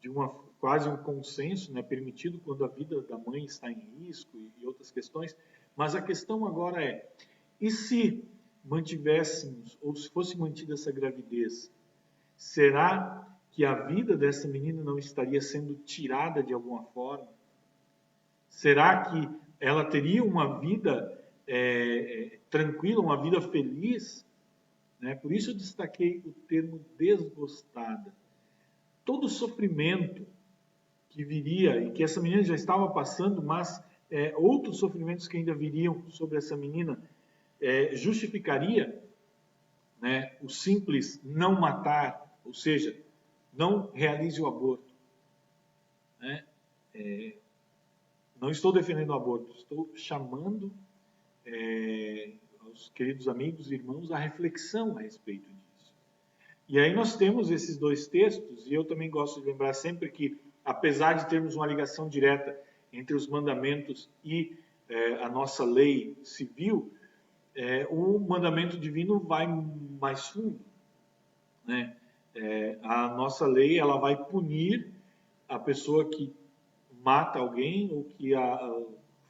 de quase um consenso, permitido quando a vida da mãe está em risco e outras questões. Mas a questão agora e se mantivéssemos, ou se fosse mantida essa gravidez, será que a vida dessa menina não estaria sendo tirada de alguma forma? Será que ela teria uma vida tranquila, uma vida feliz? Por isso eu destaquei o termo desgostada. Todo sofrimento que viria, e que essa menina já estava passando, mas outros sofrimentos que ainda viriam sobre essa menina, justificaria o simples não matar, ou seja, não realize o aborto. Não estou defendendo o aborto, estou chamando aos queridos amigos e irmãos a reflexão a respeito disso. E aí nós temos esses 2 textos, e eu também gosto de lembrar sempre que, apesar de termos uma ligação direta entre os mandamentos e a nossa lei civil, o mandamento divino vai mais fundo. A nossa lei ela vai punir a pessoa que mata alguém ou que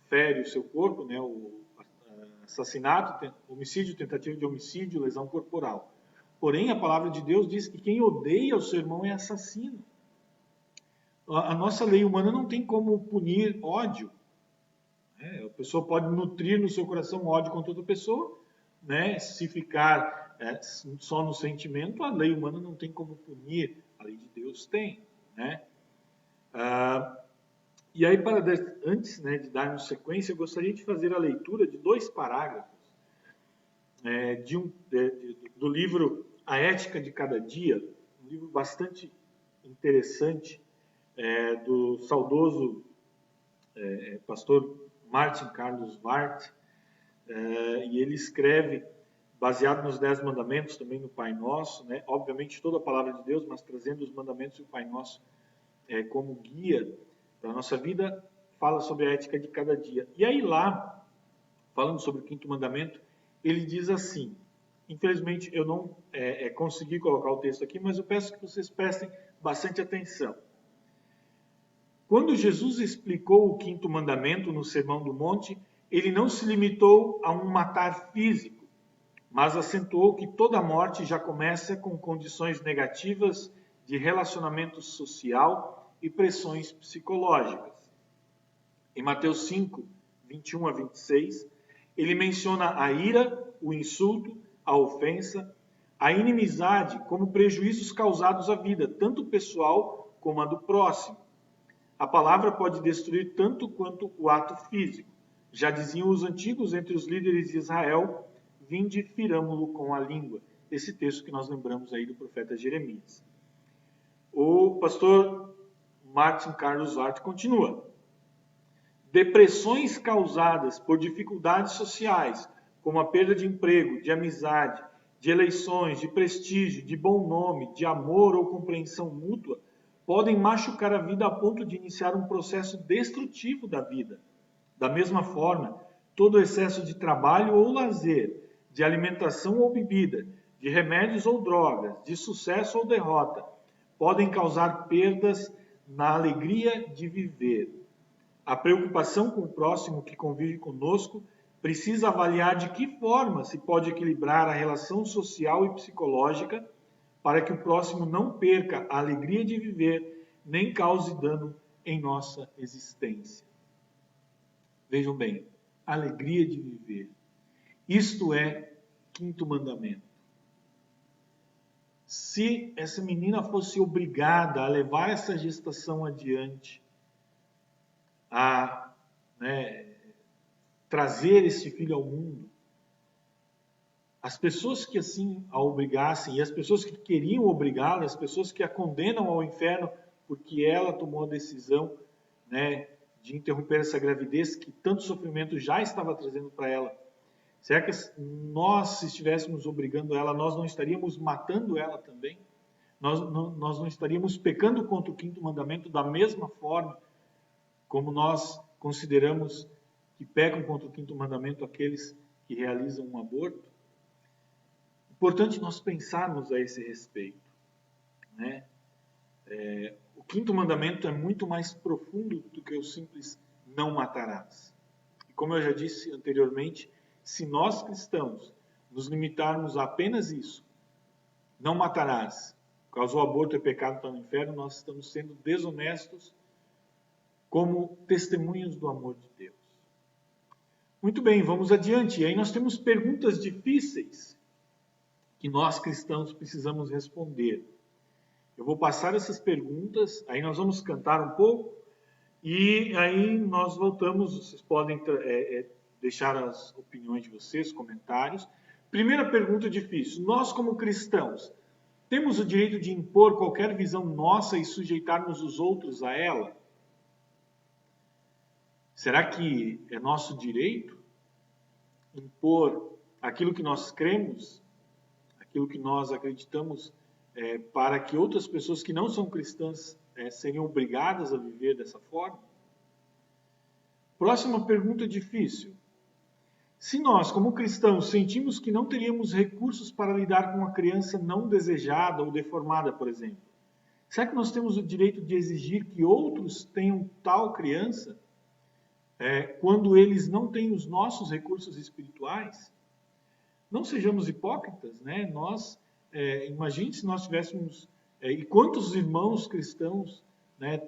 fere o seu corpo, o assassinato, homicídio, tentativa de homicídio, lesão corporal. Porém, a palavra de Deus diz que quem odeia o seu irmão é assassino. A nossa lei humana não tem como punir ódio. A pessoa pode nutrir no seu coração ódio contra outra pessoa, se ficar só no sentimento, a lei humana não tem como punir, a lei de Deus tem. E aí, antes de darmos sequência, eu gostaria de fazer a leitura de 2 parágrafos do livro A Ética de Cada Dia, um livro bastante interessante, do saudoso pastor Martin Carlos Ward, e ele escreve, baseado nos 10 mandamentos, também no Pai Nosso, obviamente toda a palavra de Deus, mas trazendo os mandamentos e o Pai Nosso como guia para a nossa vida, fala sobre a ética de cada dia. E aí lá, falando sobre o 5º mandamento, ele diz assim, infelizmente eu não consegui colocar o texto aqui, mas eu peço que vocês prestem bastante atenção. Quando Jesus explicou o 5º mandamento no Sermão do Monte, ele não se limitou a um matar físico, mas acentuou que toda morte já começa com condições negativas de relacionamento social e pressões psicológicas. Em Mateus 5, 21 a 26, ele menciona a ira, o insulto, a ofensa, a inimizade como prejuízos causados à vida, tanto pessoal como a do próximo. A palavra pode destruir tanto quanto o ato físico. Já diziam os antigos entre os líderes de Israel, vinde e firamo-lo com a língua. Esse texto que nós lembramos aí do profeta Jeremias. O pastor Martin Carlos Ward continua. Depressões causadas por dificuldades sociais, como a perda de emprego, de amizade, de eleições, de prestígio, de bom nome, de amor ou compreensão mútua, podem machucar a vida a ponto de iniciar um processo destrutivo da vida. Da mesma forma, todo excesso de trabalho ou lazer, de alimentação ou bebida, de remédios ou drogas, de sucesso ou derrota, podem causar perdas na alegria de viver. A preocupação com o próximo que convive conosco precisa avaliar de que forma se pode equilibrar a relação social e psicológica para que o próximo não perca a alegria de viver nem cause dano em nossa existência. Vejam bem, alegria de viver. Isto é quinto mandamento. Se essa menina fosse obrigada a levar essa gestação adiante, a trazer esse filho ao mundo, as pessoas que assim a obrigassem, e as pessoas que queriam obrigá-la, as pessoas que a condenam ao inferno porque ela tomou a decisão de interromper essa gravidez que tanto sofrimento já estava trazendo para ela. Será que nós, se estivéssemos obrigando ela, nós não estaríamos matando ela também? Nós não estaríamos pecando contra o quinto mandamento da mesma forma como nós consideramos que pecam contra o quinto mandamento aqueles que realizam um aborto? Importante nós pensarmos a esse respeito. O quinto mandamento é muito mais profundo do que o simples não matarás. E como eu já disse anteriormente, se nós cristãos nos limitarmos a apenas isso, não matarás, causou aborto é pecado, está no inferno, nós estamos sendo desonestos como testemunhas do amor de Deus. Muito bem, vamos adiante. E aí nós temos perguntas difíceis que nós cristãos precisamos responder. Eu vou passar essas perguntas, aí nós vamos cantar um pouco e aí nós voltamos. Vocês podem deixar as opiniões de vocês, comentários. Primeira pergunta difícil. Nós, como cristãos, temos o direito de impor qualquer visão nossa e sujeitarmos os outros a ela? Será que é nosso direito impor aquilo que nós cremos, aquilo que nós acreditamos, para que outras pessoas que não são cristãs seriam obrigadas a viver dessa forma? Próxima pergunta difícil. Se nós, como cristãos, sentimos que não teríamos recursos para lidar com uma criança não desejada ou deformada, por exemplo, será que nós temos o direito de exigir que outros tenham tal criança quando eles não têm os nossos recursos espirituais? Não sejamos hipócritas, imagine se nós tivéssemos... e quantos irmãos cristãos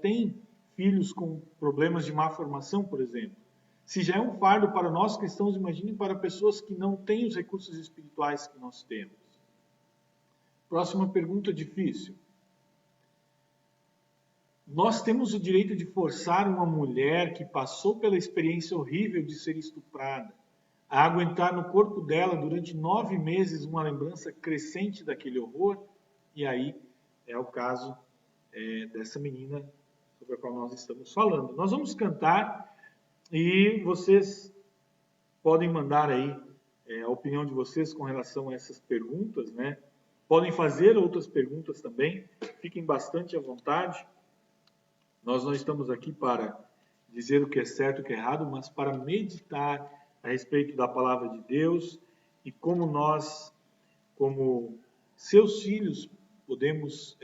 têm filhos com problemas de má formação, por exemplo? Se já é um fardo para nós cristãos, imagine para pessoas que não têm os recursos espirituais que nós temos. Próxima pergunta difícil. Nós temos o direito de forçar uma mulher que passou pela experiência horrível de ser estuprada a aguentar no corpo dela durante 9 meses uma lembrança crescente daquele horror? E aí é o caso dessa menina sobre a qual nós estamos falando. Nós vamos cantar e vocês podem mandar aí a opinião de vocês com relação a essas perguntas, Podem fazer outras perguntas também, fiquem bastante à vontade. Nós não estamos aqui para dizer o que é certo e o que é errado, mas para meditar a respeito da palavra de Deus e como nós, como seus filhos, podemos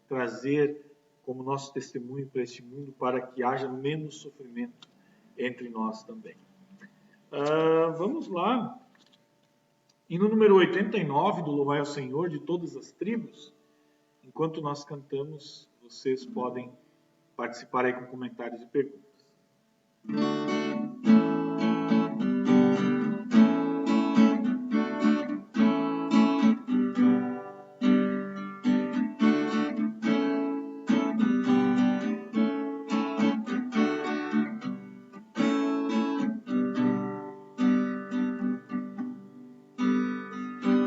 trazer como nosso testemunho para este mundo para que haja menos sofrimento entre nós também. Vamos lá. E no número 89 do Louvai ao Senhor de todas as tribos, enquanto nós cantamos, vocês podem participar aí com comentários e perguntas.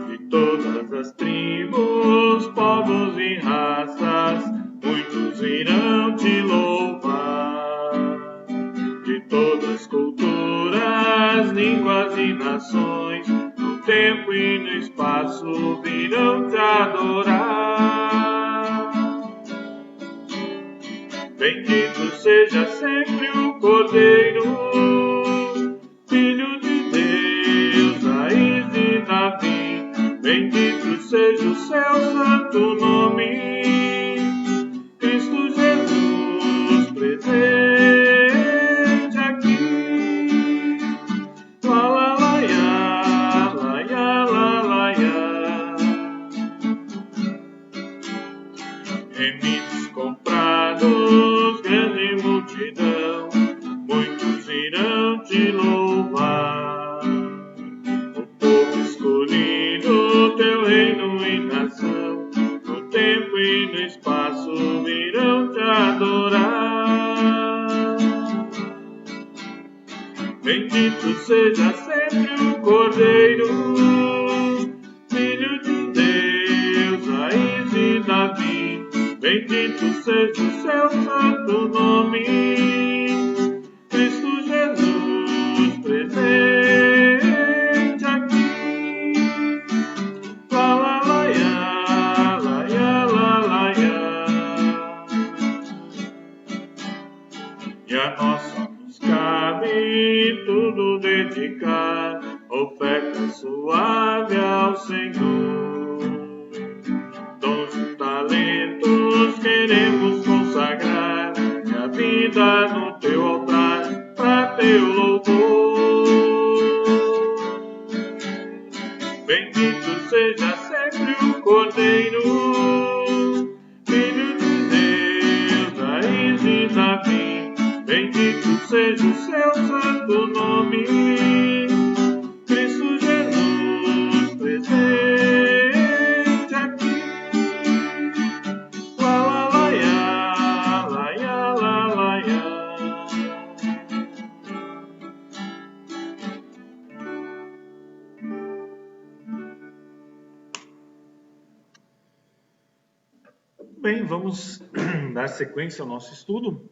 De todas as tribos, povos e raças, muitos irão te louvar. De todas as culturas, línguas e nações, no tempo e no espaço virão te adorar. Bendito seja sempre o Cordeiro, Filho de Deus, raiz de Davi. Bendito seja o seu santo nome, Cristo Jesus presente aqui. La la la ya, la ya la la ya. Remidos comprados, grande multidão, muitos irão te louvar. O povo escolhido, teu reino e nação, no tempo e no espaço virão te adorar. Bendito seja sempre o Cordeiro, Filho de Deus, raiz de Davi. Bendito seja o seu santo nome, Cristo Jesus presente aqui. La la la ya, la ya la la ya. E a nós só nos cabe tudo dedicar, oferta suave ao Senhor. Dons e talentos queremos consagrar, e a vida no teu altar, para teu louvor. Bendito seja sempre o Cordeiro, Filho de Deus, raiz de Davi. Bendito seja o seu santo nome, Cristo Jesus presente aqui. La la la ya, la ya la la ya. Bem, vamos dar sequência ao nosso estudo.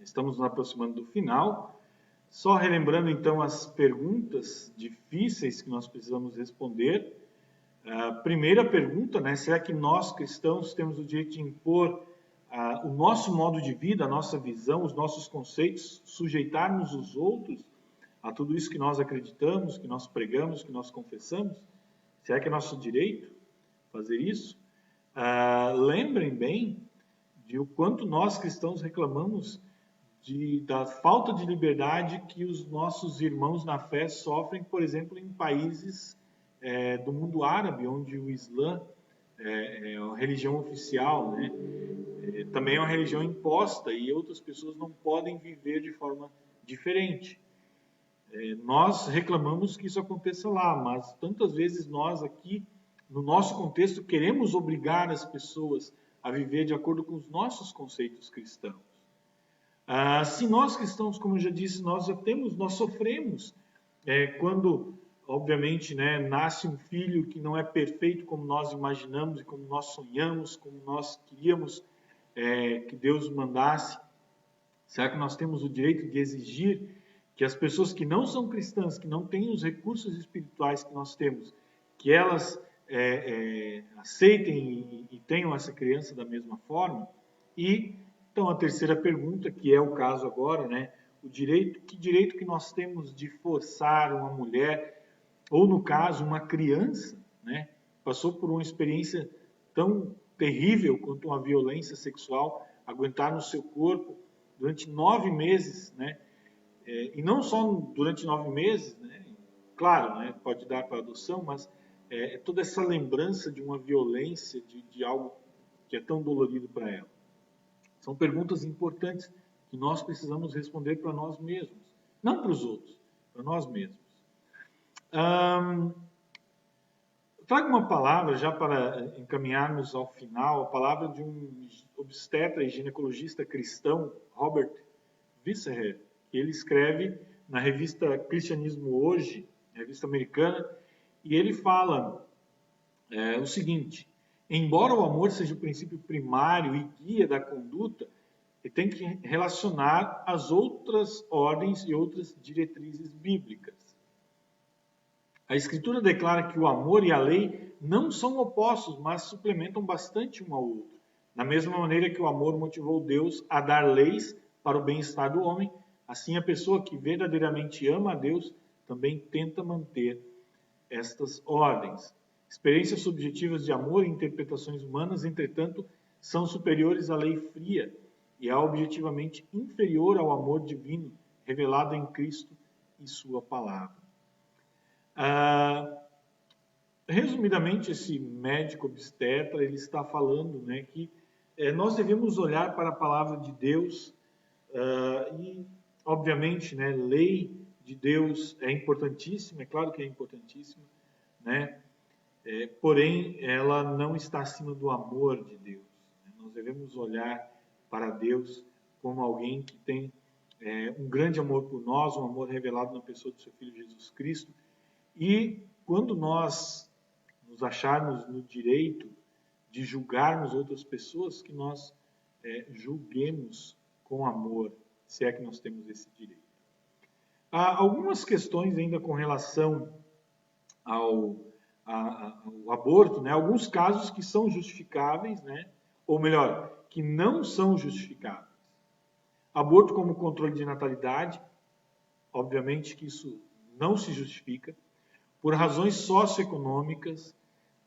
Estamos nos aproximando do final. Só relembrando então as perguntas difíceis que nós precisamos responder. A primeira pergunta, né? Será que nós cristãos temos o direito de impor o nosso modo de vida, a nossa visão, os nossos conceitos, sujeitarmos os outros a tudo isso que nós acreditamos, que nós pregamos, que nós confessamos? Será que é nosso direito fazer isso? Lembrem bem de o quanto nós cristãos reclamamos da falta de liberdade que os nossos irmãos na fé sofrem, por exemplo, em países do mundo árabe, onde o Islã é a religião oficial, né? Também é uma religião imposta e outras pessoas não podem viver de forma diferente. Nós reclamamos que isso aconteça lá, mas tantas vezes nós aqui, no nosso contexto, queremos obrigar as pessoas a viver de acordo com os nossos conceitos cristãos. Se nós cristãos, como eu já disse, nós sofremos quando, obviamente, né, nasce um filho que não é perfeito como nós imaginamos e como nós sonhamos, como nós queríamos que Deus mandasse. Será que nós temos o direito de exigir que as pessoas que não são cristãs, que não têm os recursos espirituais que nós temos, que elas aceitem e tenham essa criança da mesma forma? E então a terceira pergunta, que é o caso agora, né? Que direito que nós temos de forçar uma mulher, ou no caso uma criança, né? Passou por uma experiência tão terrível quanto uma violência sexual, aguentar no seu corpo durante 9 meses, né? E não só durante 9 meses, né? Claro, né? Pode dar para adoção, mas toda essa lembrança de uma violência, de algo que é tão dolorido para ela. São perguntas importantes que nós precisamos responder para nós mesmos, não para os outros, para nós mesmos. Trago uma palavra, já para encaminharmos ao final, a palavra de um obstetra e ginecologista cristão, Robert Visser, que ele escreve na revista Cristianismo Hoje, revista americana, e ele fala o seguinte: embora o amor seja o princípio primário e guia da conduta, ele tem que relacionar as outras ordens e outras diretrizes bíblicas. A Escritura declara que o amor e a lei não são opostos, mas suplementam bastante um ao outro. Da mesma maneira que o amor motivou Deus a dar leis para o bem-estar do homem, assim a pessoa que verdadeiramente ama a Deus também tenta manter estas ordens. Experiências subjetivas de amor e interpretações humanas, entretanto, são superiores à lei fria e é objetivamente inferior ao amor divino revelado em Cristo e sua palavra. Resumidamente, esse médico obstetra ele está falando, né, que nós devemos olhar para a palavra de Deus e, obviamente, né, lei de Deus é importantíssima, é claro que é importantíssima, né? Porém, ela não está acima do amor de Deus. Né? Nós devemos olhar para Deus como alguém que tem um grande amor por nós, um amor revelado na pessoa do seu Filho Jesus Cristo. E quando nós nos acharmos no direito de julgarmos outras pessoas, que nós julguemos com amor, se é que nós temos esse direito. Há algumas questões ainda com relação ao aborto, né? Alguns casos que são justificáveis, né? Ou melhor, que não são justificáveis. Aborto como controle de natalidade, obviamente que isso não se justifica. Por razões socioeconômicas,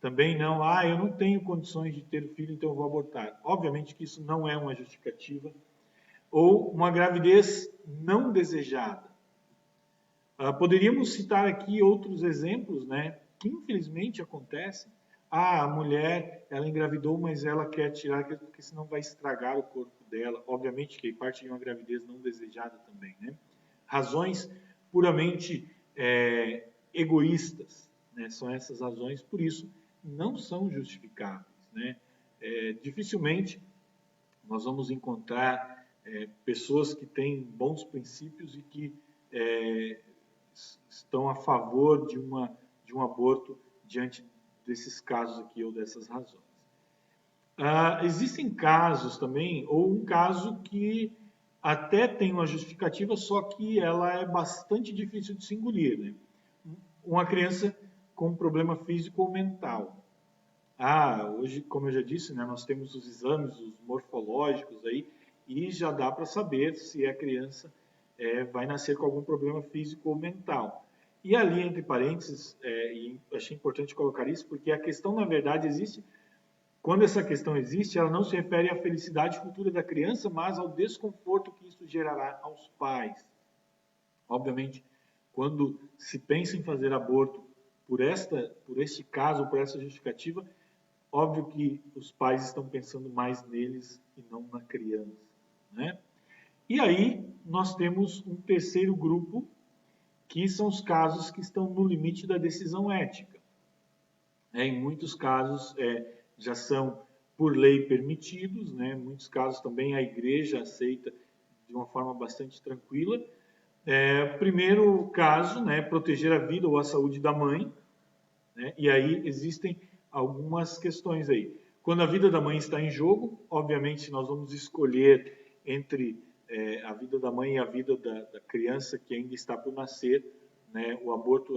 também não. Eu não tenho condições de ter filho, então eu vou abortar. Obviamente que isso não é uma justificativa. Ou uma gravidez não desejada. Poderíamos citar aqui outros exemplos, né, que infelizmente acontecem. A mulher, ela engravidou, mas ela quer tirar, porque senão vai estragar o corpo dela. Obviamente que parte de uma gravidez não desejada também, né? Razões puramente egoístas, né? São essas razões, por isso não são justificáveis, né? Dificilmente nós vamos encontrar pessoas que têm bons princípios e que estão a favor de um aborto diante desses casos aqui ou dessas razões. Existem casos também, ou um caso que até tem uma justificativa, só que ela é bastante difícil de se engolir, né? Uma criança com problema físico ou mental. Hoje, como eu já disse, né, nós temos os exames, os morfológicos aí, e já dá para saber se a criança vai nascer com algum problema físico ou mental. E ali, entre parênteses, e achei importante colocar isso, porque a questão, na verdade, existe. Quando essa questão existe, ela não se refere à felicidade futura da criança, mas ao desconforto que isso gerará aos pais. Obviamente, quando se pensa em fazer aborto por este caso, por essa justificativa, óbvio que os pais estão pensando mais neles e não na criança, né? E aí nós temos um terceiro grupo, que são os casos que estão no limite da decisão ética. Em muitos casos já são por lei permitidos, né? Em muitos casos também a igreja aceita de uma forma bastante tranquila. Primeiro caso, né, proteger a vida ou a saúde da mãe, né? E aí existem algumas questões aí. Quando a vida da mãe está em jogo, obviamente nós vamos escolher entre a vida da mãe e a vida da criança que ainda está por nascer, né? O aborto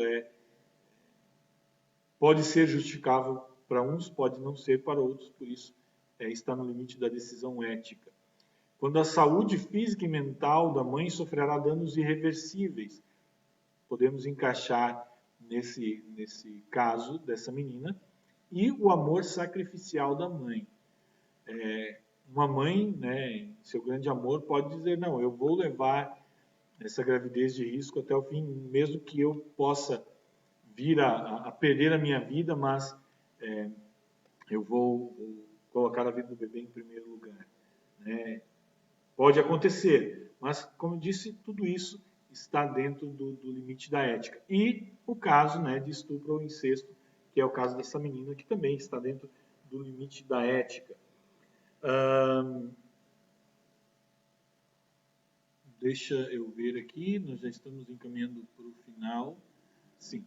pode ser justificável para uns, pode não ser para outros, por isso está no limite da decisão ética. Quando a saúde física e mental da mãe sofrerá danos irreversíveis, podemos encaixar nesse caso dessa menina, e o amor sacrificial da mãe. Uma mãe, né, seu grande amor, pode dizer, não, eu vou levar essa gravidez de risco até o fim, mesmo que eu possa vir a perder a minha vida, mas eu vou colocar a vida do bebê em primeiro lugar. Né? Pode acontecer, mas, como eu disse, tudo isso está dentro do limite da ética. E o caso, né, de estupro ou incesto, que é o caso dessa menina, que também está dentro do limite da ética. Deixa eu ver aqui, nós já estamos encaminhando para o final. Sim.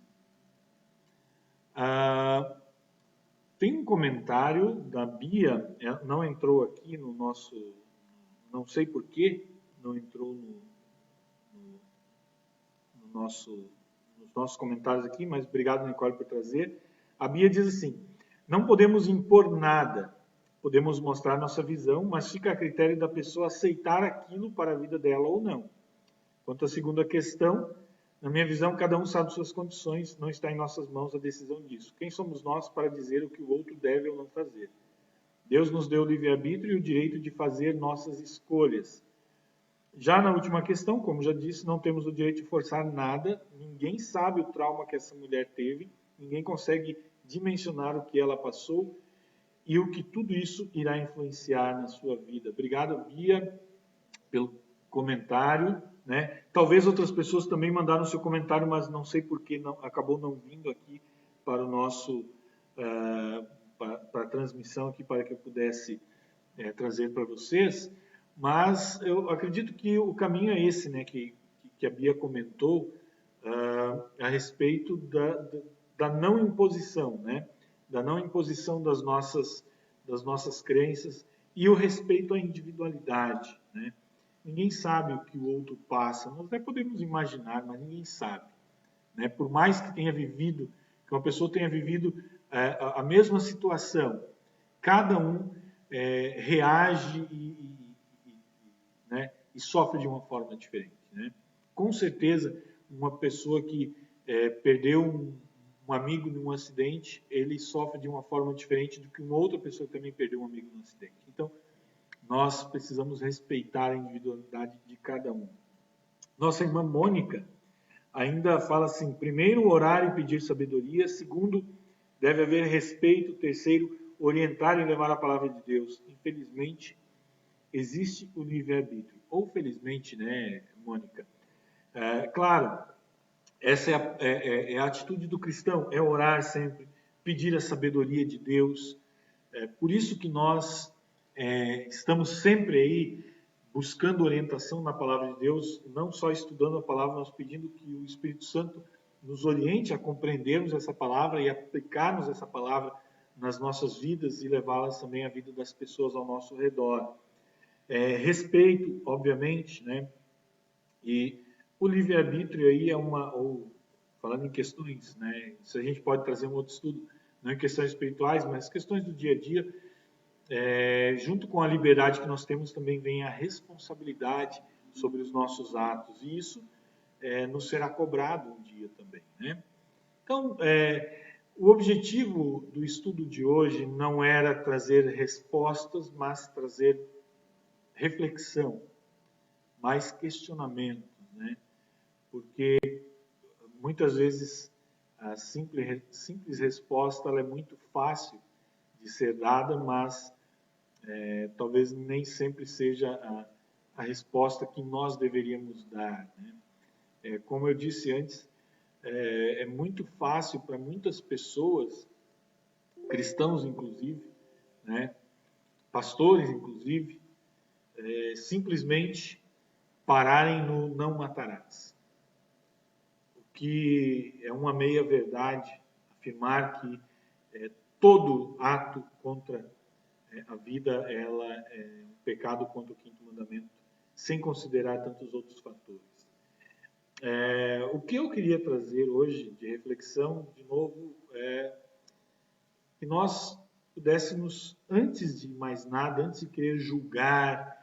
Tem um comentário da Bia, não entrou aqui no nosso, não sei porquê, não entrou nos nossos comentários aqui, mas obrigado, Nicole, por trazer. A Bia diz assim, não podemos impor nada, podemos mostrar nossa visão, mas fica a critério da pessoa aceitar aquilo para a vida dela ou não. Quanto à segunda questão, na minha visão, cada um sabe suas condições, não está em nossas mãos a decisão disso. Quem somos nós para dizer o que o outro deve ou não fazer? Deus nos deu o livre-arbítrio e o direito de fazer nossas escolhas. Já na última questão, como já disse, não temos o direito de forçar nada, ninguém sabe o trauma que essa mulher teve, ninguém consegue dimensionar o que ela passou e o que tudo isso irá influenciar na sua vida. Obrigado, Bia, pelo comentário. Né? Talvez outras pessoas também mandaram seu comentário, mas não sei por que acabou não vindo aqui para o nosso para a transmissão aqui para que eu pudesse trazer para vocês. Mas eu acredito que o caminho é esse, né, que a Bia comentou a respeito da não imposição, né, da não imposição das nossas crenças e o respeito à individualidade, né. Ninguém sabe o que o outro passa, nós até podemos imaginar, mas ninguém sabe, né. Por mais que uma pessoa tenha vivido a mesma situação, cada um reage né, e sofre de uma forma diferente. Né? Com certeza, uma pessoa que perdeu um amigo num acidente, ele sofre de uma forma diferente do que uma outra pessoa que também perdeu um amigo num acidente. Então, nós precisamos respeitar a individualidade de cada um. Nossa irmã Mônica ainda fala assim: primeiro, orar e pedir sabedoria. Segundo, deve haver respeito. Terceiro, orientar e levar a palavra de Deus. Infelizmente, existe o livre-arbítrio. Ou felizmente, né, Mônica? Claro, essa é a atitude do cristão, é orar sempre, pedir a sabedoria de Deus. Por isso que nós estamos sempre aí buscando orientação na palavra de Deus, não só estudando a palavra, mas pedindo que o Espírito Santo nos oriente a compreendermos essa palavra e aplicarmos essa palavra nas nossas vidas e levá-las também à vida das pessoas ao nosso redor. Respeito, obviamente, né? E o livre-arbítrio aí falando em questões, né? Isso a gente pode trazer um outro estudo, não em questões espirituais, mas questões do dia a dia. Junto com a liberdade que nós temos também vem a responsabilidade sobre os nossos atos, e isso nos será cobrado um dia também, né? Então, o objetivo do estudo de hoje não era trazer respostas, mas trazer reflexão, mais questionamento, né? Porque muitas vezes a simples resposta ela é muito fácil de ser dada, mas talvez nem sempre seja a resposta que nós deveríamos dar, né? Como eu disse antes, é muito fácil para muitas pessoas, cristãos inclusive, né? Pastores inclusive, simplesmente pararem no não matarás. O que é uma meia-verdade afirmar que todo ato contra a vida ela é um pecado contra o quinto mandamento, sem considerar tantos outros fatores. O que eu queria trazer hoje de reflexão, de novo, é que nós pudéssemos, antes de mais nada, antes de querer julgar,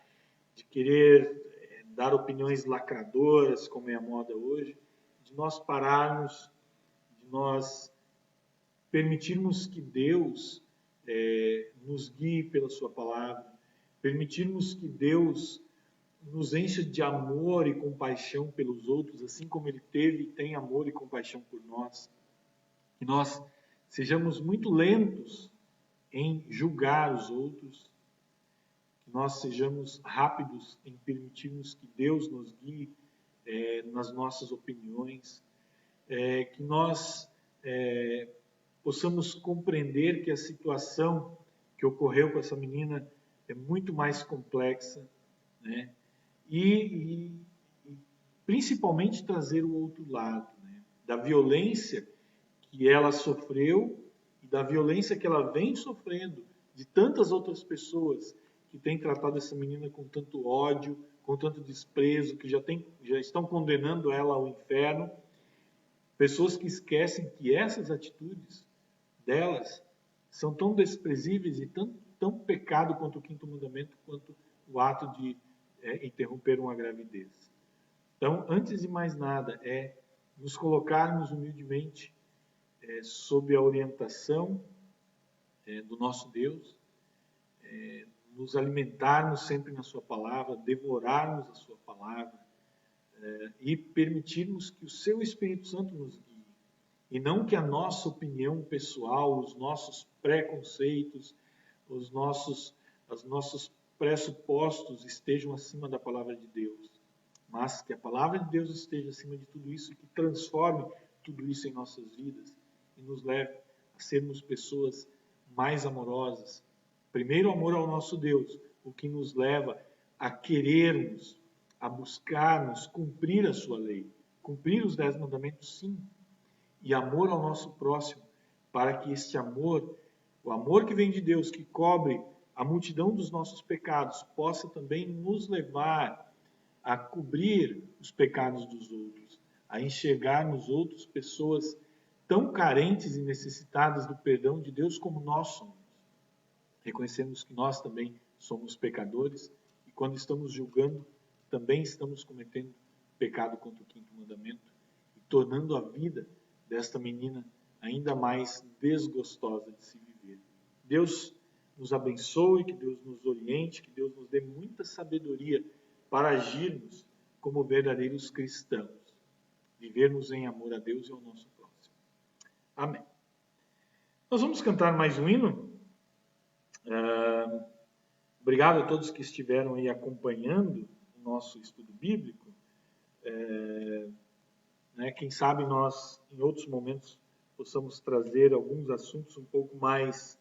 de querer dar opiniões lacradoras, como é a moda hoje, de nós pararmos, de nós permitirmos que Deus nos guie pela sua palavra, permitirmos que Deus nos encha de amor e compaixão pelos outros, assim como Ele teve e tem amor e compaixão por nós. Que nós sejamos muito lentos em julgar os outros, que nós sejamos rápidos em permitirmos que Deus nos guie nas nossas opiniões, que nós possamos compreender que a situação que ocorreu com essa menina é muito mais complexa, né? E principalmente trazer o outro lado, né? Da violência que ela sofreu e da violência que ela vem sofrendo de tantas outras pessoas que têm tratado essa menina com tanto ódio, com tanto desprezo, que já estão condenando ela ao inferno. Pessoas que esquecem que essas atitudes delas são tão desprezíveis e tão pecado quanto o quinto mandamento, quanto o ato de interromper uma gravidez. Então, antes de mais nada, é nos colocarmos humildemente sob a orientação do nosso Deus, nos alimentarmos sempre na sua palavra, devorarmos a sua palavra e permitirmos que o seu Espírito Santo nos guie. E não que a nossa opinião pessoal, os nossos preconceitos, os nossos pressupostos estejam acima da palavra de Deus. Mas que a palavra de Deus esteja acima de tudo isso e que transforme tudo isso em nossas vidas e nos leve a sermos pessoas mais amorosas. Primeiro, amor ao nosso Deus, o que nos leva a querermos, a buscarmos cumprir a sua lei. Cumprir os 10 mandamentos, sim. E amor ao nosso próximo, para que este amor, o amor que vem de Deus, que cobre a multidão dos nossos pecados, possa também nos levar a cobrir os pecados dos outros, a enxergar nos outros pessoas tão carentes e necessitadas do perdão de Deus como nós somos. Reconhecemos que nós também somos pecadores e quando estamos julgando, também estamos cometendo pecado contra o quinto mandamento e tornando a vida desta menina ainda mais desgostosa de se viver. Deus nos abençoe, que Deus nos oriente, que Deus nos dê muita sabedoria para agirmos como verdadeiros cristãos, vivermos em amor a Deus e ao nosso próximo. Amém. Nós vamos cantar mais um hino. Obrigado a todos que estiveram aí acompanhando o nosso estudo bíblico. Quem sabe nós, em outros momentos, possamos trazer alguns assuntos um pouco mais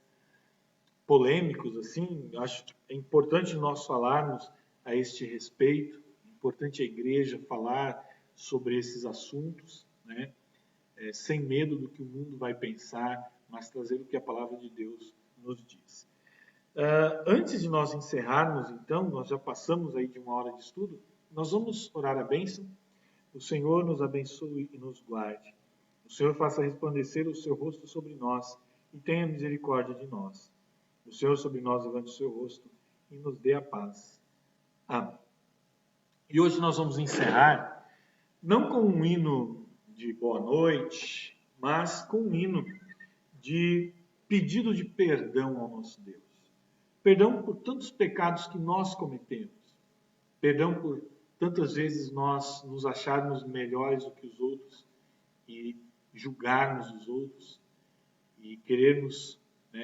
polêmicos, assim. Acho que é importante nós falarmos a este respeito, é importante a igreja falar sobre esses assuntos, sem medo do que o mundo vai pensar, mas trazer o que a palavra de Deus nos diz. Antes de nós encerrarmos, então, nós já passamos aí de 1 hora de estudo, nós vamos orar a bênção. O Senhor nos abençoe e nos guarde. O Senhor faça resplandecer o seu rosto sobre nós e tenha misericórdia de nós. O Senhor sobre nós levante o seu rosto e nos dê a paz. Amém. E hoje nós vamos encerrar, não com um hino de boa noite, mas com um hino de pedido de perdão ao nosso Deus. Perdão por tantos pecados que nós cometemos. Perdão por tantas vezes nós nos acharmos melhores do que os outros e julgarmos os outros e querermos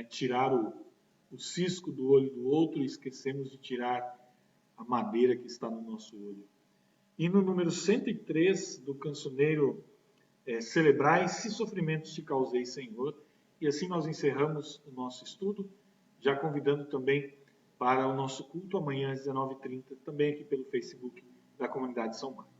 tirar o cisco do olho do outro e esquecemos de tirar a madeira que está no nosso olho. E no número 103 do cancioneiro Celebrai, se sofrimentos te causei, Senhor. E assim nós encerramos o nosso estudo, já convidando também para o nosso culto amanhã às 19h30, também aqui pelo Facebook da Comunidade São Marcos.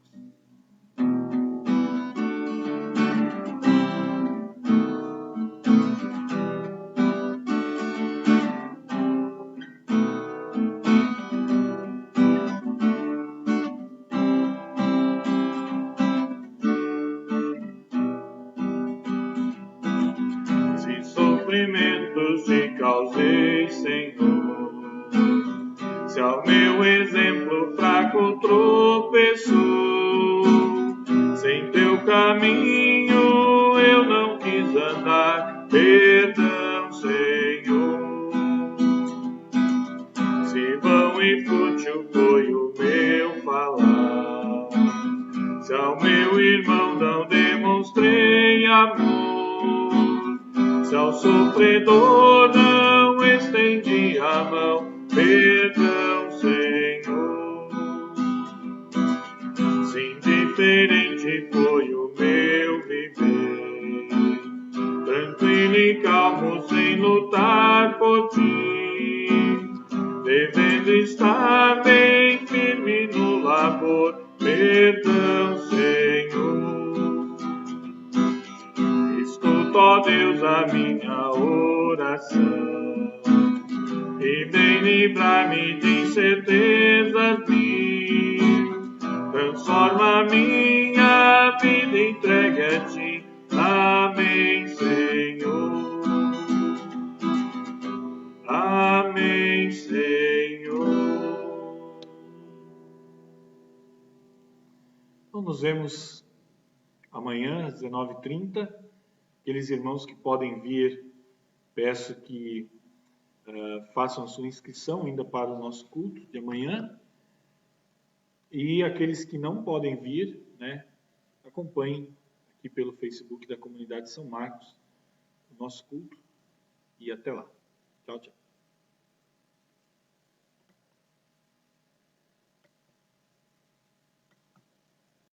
Se sofrimentos te causei, Senhor, se ao meu exemplo fraco tropeçou, sem teu caminho eu não quis andar, perdão, Senhor. Se vão e fútil foi o meu falar, se ao meu irmão não demonstrei amor, se ao sofredor não estendi a mão, perdão, Senhor. Se indiferente foi o meu viver, tranquilo e calmo sem lutar por ti, devendo estar bem firme no labor, perdão, Senhor. Escuta, ó Deus, a minha oração e vem livrar-me de incertezas mil. Transforma minha vida, entregue a ti. Amém, Senhor. nos vemos amanhã às 19h30. Aqueles irmãos que podem vir, peço que façam a sua inscrição ainda para o nosso culto de amanhã. E aqueles que não podem vir, né, acompanhem aqui pelo Facebook da Comunidade São Marcos o nosso culto. E até lá. Tchau, tchau.